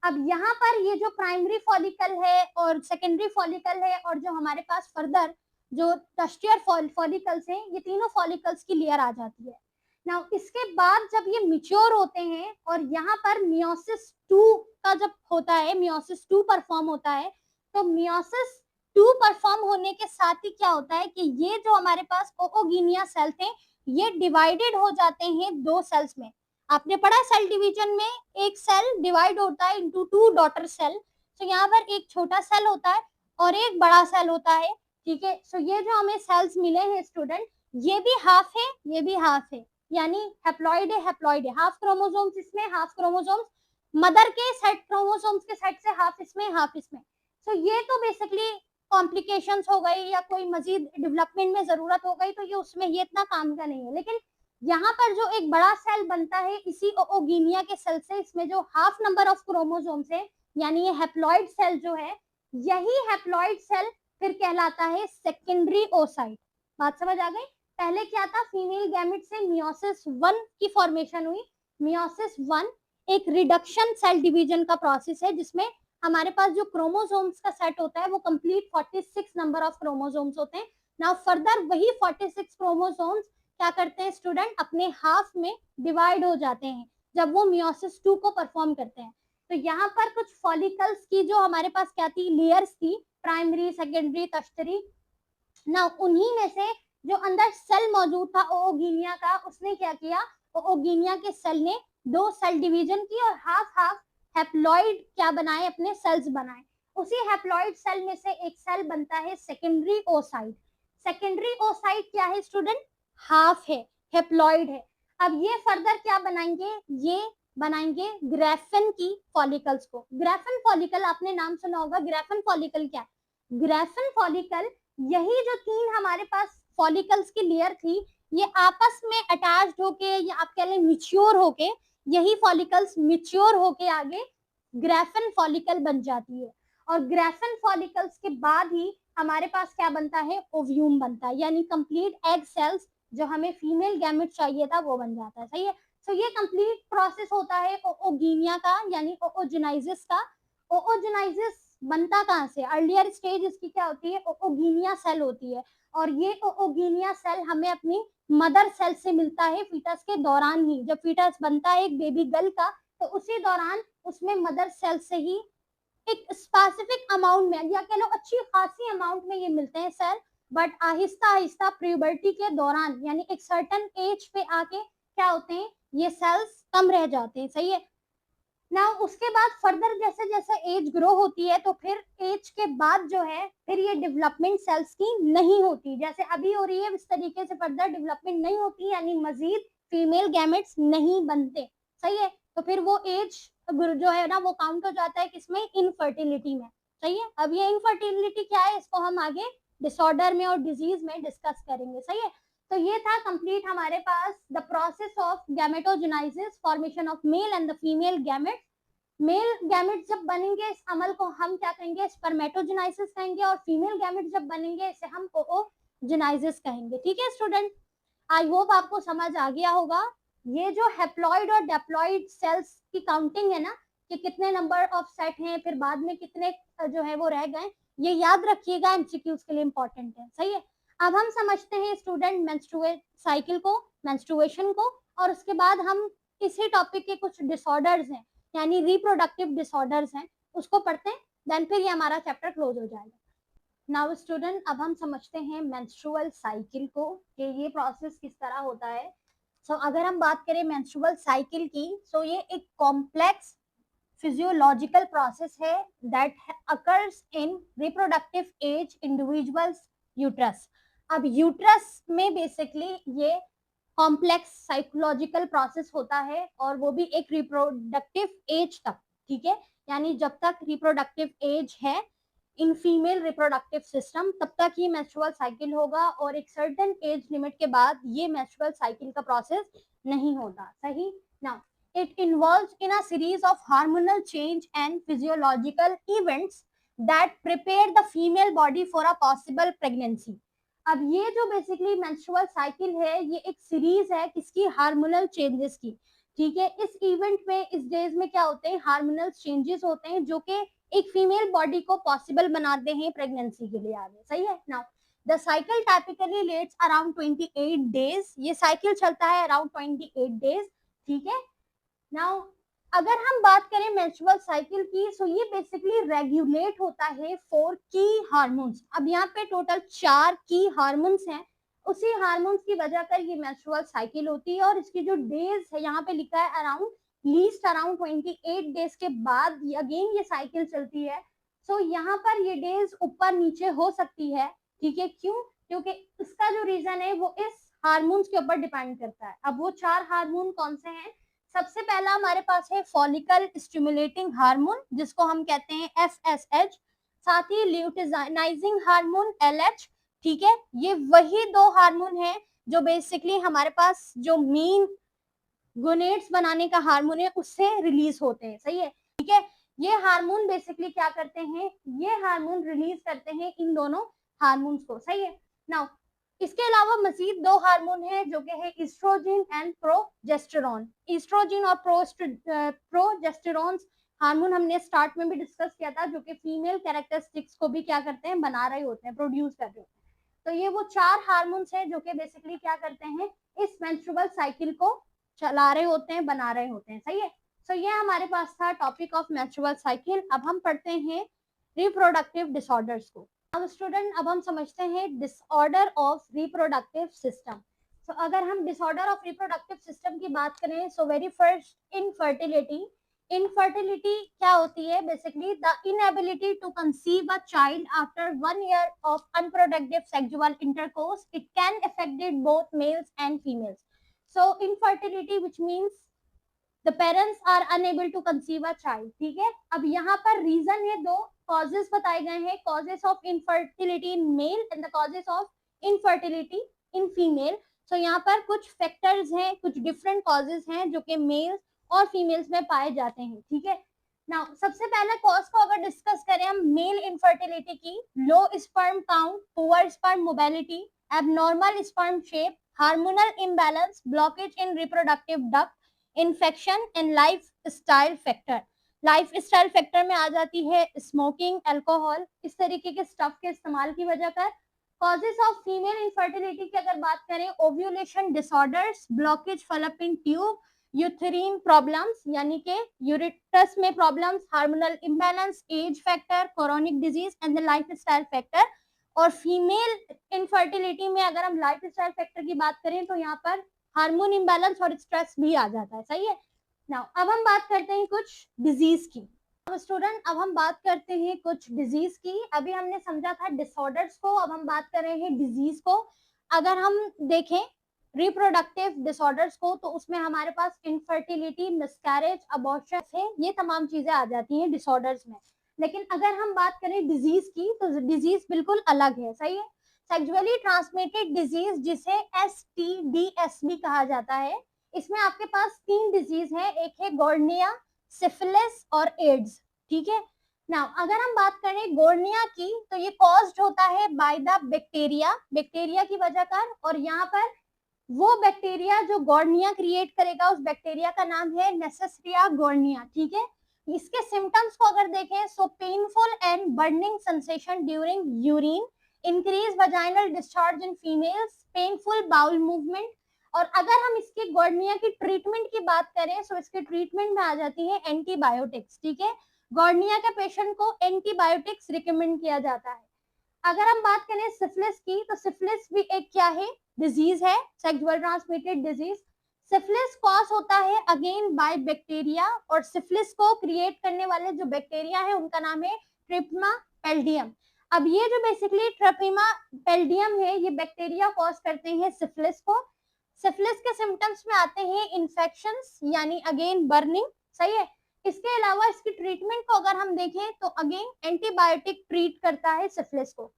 अब यहाँ पर ये जो प्राइमरी फॉलिकल है और सेकेंडरी फॉलिकल है और जो हमारे पास फर्दर जो टेस्ट्रियल फॉलिकल्स हैं, ये तीनों फॉलिकल्स की लेयर आ जाती है। नाउ इसके बाद जब ये मिच्योर होते हैं और यहाँ पर मियोसिस 2 का जब होता है, मियोसिस 2 परफॉर्म होता है, तो मियोसिस 2 परफॉर्म होने के साथ ही क्या होता है कि ये जो हमारे पास ओओगिनिया सेल थे ये डिवाइडेड हो जाते हैं 2 सेल्स में। आपने पढ़ा सेल डिवीजन में, एक सेल डिवाइड होता है इनटू 2 डॉटर सेल। तो यहाँ पर एक छोटा सेल होता है और एक बड़ा सेल होता है, ठीक है। सो ये जो हमें सेल्स मिले हैं स्टूडेंट, ये भी हाफ है, ये भी हाफ है, यानी हैप्लॉइड है, हैप्लॉइड है, हाफ क्रोमोसोम्स इसमें, हाफ क्रोमोसोम्स मदर के सेट, क्रोमोसोम्स के सेट से हाफ इसमें, हाफ इसमें। सो ये तो बेसिकली कॉम्प्लिकेशंस हो गई या कोई मजीद डेवलपमेंट में जरूरत हो गई तो ये उसमें ये इतना काम का नहीं है। लेकिन यहाँ पर जो एक बड़ा सेल बनता है इसी ओगिनिया के सेल से, इसमें जो हाफ नंबर ऑफ क्रोमोसोम्स है, यानी ये हैप्लॉइड सेल जो है, यही हैप्लॉइड सेल फिर कहलाता है सेकेंडरी ओसाइट। बात समझ आ गई। पहले क्या था, फीमेल गैमेट से मियोसिस 1 की फॉर्मेशन हुई। मियोसिस 1 एक रिडक्शन सेल डिवीजन का प्रोसेस है जिसमें हमारे पास जो क्रोमोसोम्स का सेट होता है वो कंप्लीट 46 नंबर ऑफ क्रोमोसोम्स होते हैं। नाउ फर्दर वही 46 क्रोमोसोम्स क्या करते हैं स्टूडेंट, अपने हाफ में डिवाइड हो जाते हैं जब वो मियोसिस 2 को परफॉर्म करते हैं। तो यहाँ पर कुछ फॉलिकल्स की जो हमारे पास क्या थी, लेयर्स थी, प्राइमरी, सेकेंडरी, टर्शियरी। ना उन्हीं में से जो अंदर सेल मौजूद था ओगिनिया का, उसने क्या किया, ओगिनिया के सेल ने 2 सेल डिवीजन की और हाफ हाफ हैप्लॉइड क्या बनाए, अपने सेल्स बनाए। उसी हैप्लॉइड सेल में से एक सेल बनता है सेकेंडरी ओसाइट। सेकेंडरी ओसाइट क्या है स्टूडेंट, हाफ है, हैप्लॉइड है। अब ये फर्दर क्या बनाएंगे, ये बनाएंगे ग्रेफिन की फॉलिकल्स को। ग्रेफिन फॉलिकल आपने नाम सुना होगा, ग्रेफिन फॉलिकल क्या है, ग्रेफिन फॉलिकल यही जो 3 हमारे पास फॉलिकल्स की लेयर थी, ये आपस में अटैच्ड होके या आप कह लें मिच्योर होके, यही फॉलिकल्स मिच्योर होके आगे ग्रेफिन फॉलिकल बन जाती है। और ग्रेफिन फॉलिकल्स के बाद ही हमारे पास क्या बनता है, ओव्यूम बनता है, यानी कंप्लीट एग सेल्स जो हमें फीमेल गैमेट चाहिए था वो बन जाता है, सही है। तो ये कंप्लीट प्रोसेस होता है ओगिनिया का, यानी ओओजेनाइसिस का। ओओजेनाइसिस बनता कहाँ से, अर्लियर स्टेज इसकी क्या होती है, ओगिनिया सेल होती है। और ये ओगिनिया सेल हमें अपनी मदर सेल से मिलता है फीटस के दौरान ही, जब फीटस बनता है एक बेबी गर्ल का, तो उसी दौरान उसमें मदर सेल से ही एक स्पेसिफिक अमाउंट में या कह लो अच्छी खासी अमाउंट में ये मिलते हैं cell. But Aahista Aahista puberty के दौरान, यानी एक सर्टन एज पे आके क्या होते हैं, ये सेल्स कम रह जाते हैं, सही है ना। उसके बाद फर्दर जैसे जैसे एज ग्रो होती है तो फिर एज के बाद जो है फिर ये डेवलपमेंट सेल्स की नहीं होती, जैसे अभी हो रही है इस तरीके से फर्दर डेवलपमेंट नहीं होती, यानी मजीद फीमेल गैमेट्स नहीं बनते, सही है। तो फिर वो एज जो है ना वो काउंट हो जाता है किसमें, इनफर्टिलिटी में, सही है। अब ये इनफर्टिलिटी क्या है, इसको हम आगे डिसऑर्डर में और डिजीज में डिस्कस करेंगे, सही है। तो ये था कंप्लीट हमारे पास the process of gametogenesis, formation of male and the female gamete. Male gamete जब बनेंगे इस अमल को हम क्या कहेंगे, स्पर्मेटोजेनाइसिस कहेंगे, और फीमेल गैमेट जब बनेंगे इसे हम ओओजेनाइसिस कहेंगे, ठीक है स्टूडेंट। आई होप आपको समझ आ गया होगा। ये जो हैप्लॉइड और डेप्लॉइड सेल्स की काउंटिंग है ना, कि कितने नंबर ऑफ सेट हैं, फिर बाद में कितने जो है वो रह गए, ये याद रखिएगा, एमसीक्यूज के लिए इंपॉर्टेंट है। सही है। अब हम समझते हैं स्टूडेंट मेंस्ट्रुएट साइकिल को, मेंस्ट्रुएशन को, और उसके बाद हम इसी टॉपिक के कुछ डिसऑर्डर्स हैं यानी रिप्रोडक्टिव डिसऑर्डर्स हैं उसको पढ़ते हैं, देन फिर ये हमारा चैप्टर क्लोज हो जाएगा। नाउ स्टूडेंट, अब हम समझते हैं मेंस्ट्रुअल साइकिल को कि ये प्रोसेस किस तरह होता है। सो अगर हम बात करें मेंस्ट्रुअल साइकिल की, सो ये एक कॉम्प्लेक्स फिजियोलॉजिकल प्रोसेस है that occurs in reproductive age individuals uterus. अब यूट्रस में बेसिकली ये कॉम्प्लेक्स साइकोलॉजिकल प्रोसेस होता है और वो भी एक रिप्रोडक्टिव एज तक, ठीक है, यानी जब तक रिप्रोडक्टिव एज है इन फीमेल रिप्रोडक्टिव सिस्टम तब तक ये मेंस्ट्रुअल साइकिल होगा, और एक सर्टेन एज लिमिट के बाद ये मेंस्ट्रुअल साइकिल का प्रोसेस नहीं होता। सही। Now it involves in a series of hormonal change and physiological events that prepare the female body for a possible pregnancy। अब ये जो बेसिकली मेंस्ट्रुअल साइकिल है ये एक सीरीज है किसकी, हार्मोनल चेंजेस की, ठीक है। इस इवेंट में, इस डेज में क्या होते हैं, हार्मोनल चेंजेस होते हैं जो कि एक फीमेल बॉडी को पॉसिबल बनाते हैं प्रेगनेंसी के लिए आगे। सही है। Now the cycle typically let's around 28 days, ये साइकिल चलता है अराउंड 28 डेज, ठीक है। नाउ अगर हम बात करें मेंस्ट्रुअल साइकिल की, सो ये बेसिकली रेगुलेट होता है 4 की हार्मोन्स। अब यहाँ पे टोटल 4 की हार्मोन्स हैं, उसी हार्मोन्स की वजह कर ये मेंस्ट्रुअल साइकिल होती है, और इसकी जो डेज है यहाँ पे लिखा है अराउंड लीस्ट अराउंड 28 डेज के बाद अगेन ये साइकिल चलती है। सो यहाँ पर ये डेज ऊपर नीचे हो सकती है, ठीक है। क्यों? क्योंकि इसका जो रीजन है वो इस हार्मोन्स के ऊपर डिपेंड करता है। अब वो 4 हार्मोन कौन से हैं? सबसे पहला हमारे पास है फॉलिकल स्टिमुलेटिंग हार्मोन जिसको हम कहते हैं एफएसएच, साथ ही ल्यूटिनाइजिंग हार्मोन एलएच, ठीक है। ये वही 2 हार्मोन है जो बेसिकली हमारे पास जो मेन गोनेड्स बनाने का हार्मोन है उससे रिलीज होते हैं। सही है, ठीक है। ये हार्मोन बेसिकली क्या करते हैं, ये हार्मोन रिलीज करते हैं इन दोनों हार्मोन्स को। सही है। नाउ इसके अलावा मजीद 2 हार्मोन है जो कि है ईस्ट्रोजन एंड प्रोजेस्टेरॉन। ईस्ट्रोजन और प्रोजेस्टेरॉन हार्मोन हमने स्टार्ट में भी डिस्कस किया था, जो कि फीमेल कैरेक्टरिस्टिक्स को भी क्या करते हैं, बना रहे होते हैं, प्रोड्यूस कर रहे होते हैं। तो ये वो 4 हार्मोन्स हैं जो कि बेसिकली क्या करते हैं, इस मेंस्ट्रुअल साइकिल को चला रहे होते हैं, बना रहे होते हैं। सही है। सो ये हमारे पास था टॉपिक ऑफ मेंस्ट्रुअल साइकिल। अब हम पढ़ते हैं रिप्रोडक्टिव डिसऑर्डर्स को। अब स्टूडेंट, अब हम समझते हैं disorder of reproductive system. So अगर हम डिसऑर्डर ऑफ रिप्रोडक्टिव सिस्टम की बात करें, so very first infertility. Infertility क्या होती है? Basically the inability to conceive a child after 1 year of unproductive sexual intercourse. It can affected both males and females. So infertility which means the parents are unable to conceive a child, ठीक है। अब यहाँ पर reason है, 2 causes बताए गए हैं, causes of infertility in male and the causes of infertility in female. So यहाँ पर कुछ फैक्टर्स हैं, कुछ डिफरेंट कॉजेस हैं जो कि मेल्स और फीमेल्स में पाए जाते हैं, ठीक है। नाउ सबसे पहले कॉज को अगर डिस्कस करें हम मेल इनफर्टिलिटी की, low sperm count, poor sperm mobility, abnormal sperm shape, hormonal imbalance, blockage in reproductive duct, infection and life style factor. Life style factor में आ जाती है स्मोकिंग, अल्कोहल, इस तरीके के स्टफ के इस्तेमाल की वजह कर। कॉजेस ऑफ फीमेल इनफर्टिलिटी की अगर बात करें, ovulation disorders, blockage fallopian tube, uterine problems यानी कि यूरेटस में problems, hormonal imbalance, age factor, chronic disease and the life style factor. और फीमेल इनफर्टिलिटी में अगर हम लाइफ स्टाइल फैक्टर की बात करें तो यहाँ पर हार्मोन इम्बैलेंस और स्ट्रेस भी आ जाता है। सही है। नाउ अब हम बात करते हैं कुछ डिजीज की। अब स्टूडेंट, अब हम बात करते हैं कुछ डिजीज की। अभी हमने समझा था डिसऑर्डर्स को, अब हम बात कर रहे हैं डिजीज को। अगर हम देखें रिप्रोडक्टिव डिसऑर्डर्स को तो उसमें हमारे पास इनफर्टिलिटी, मिसकैरेज, अबॉर्शन है, ये तमाम चीजें आ जाती हैं डिसऑर्डर्स में। लेकिन अगर हम बात करें डिजीज की तो डिजीज बिल्कुल अलग है। सही है। सेक्सुअली ट्रांसमिटेड डिजीज जिसे STDs भी कहा जाता है, इसमें आपके पास 3 डिजीज है, एक है गोर्निया, सिफिलिस और एड्स, ठीक है। नाउ अगर हम बात करें गोर्निया की तो ये कॉज्ड होता है बाय द बैक्टीरिया, बैक्टीरिया की वजह कर, और यहाँ पर वो बैक्टीरिया जो गोर्निया क्रिएट करेगा उस बैक्टीरिया का नाम है नेसेसरिया गोर्निया, ठीक है। इसके सिम्टम्स को अगर देखें, so painful and burning sensation during urine, increase vaginal discharge in females, painful bowel movement. और अगर हम इसके गॉर्निया की ट्रीटमेंट की बात करें, सो इसके ट्रीटमेंट में आ जाती है एंटीबायोटिक्स। ठीक है, गॉर्निया के पेशेंट को एंटीबायोटिक्स रिकमेंड किया जाता है। अगर हम बात करें सिफिलिस की, तो सिफिलिस भी एक क्या है, डिजीज है, sexual transmitted disease. Syphilis cause होता है अगेन बाय बैक्टीरिया, और सिफिलिस को क्रिएट करने वाले जो बैक्टीरिया है उनका नाम है ट्रिप्मा पेल्डियम। अब ये जो बेसिकली ट्रिप्मा पेल्डियम है, ये बैक्टीरिया कॉज करते हैं सिफिलिस को। सिफिलिस के सिम्टम्स में आते हैं इन्फेक्शंस, यानी अगेन बर्निंग। सही है। इसके अलावा इसकी ट्रीटमेंट को अगर हम देखें तो अगेन एंटीबायोटिक ट्रीट करता है सिफिलिस को।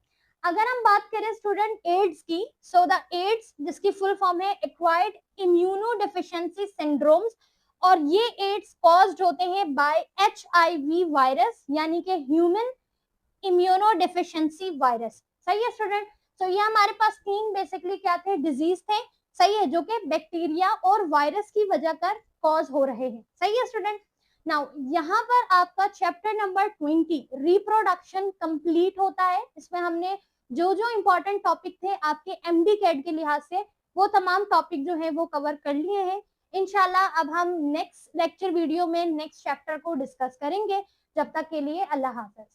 अगर हम बात करें स्टूडेंट एड्स की, सो द एड्स जिसकी फुल फॉर्म है एक्वायर्ड इम्यूनो डेफिशिएंसी सिंड्रोम्स, और ये एड्स कॉज्ड होते हैं बाय HIV वायरस, यानी कि ह्यूमन इम्यूनो डेफिशिएंसी वायरस। सही है स्टूडेंट। तो ये हमारे पास तीन बेसिकली क्या थे, डिजीज थे। सही है, जो कि बैक्टीरिया और वायरस की वजह कर कॉज हो रहे हैं। सही है स्टूडेंट। नाउ यहाँ पर आपका चैप्टर नंबर 20 रिप्रोडक्शन कंप्लीट होता है। इसमें हमने जो जो इंपॉर्टेंट टॉपिक थे आपके MD कैट के लिहाज से, वो तमाम टॉपिक जो है वो कवर कर लिए हैं। इंशाल्लाह अब हम नेक्स्ट लेक्चर वीडियो में नेक्स्ट चैप्टर को डिस्कस करेंगे। जब तक के लिए अल्लाह हाफिज।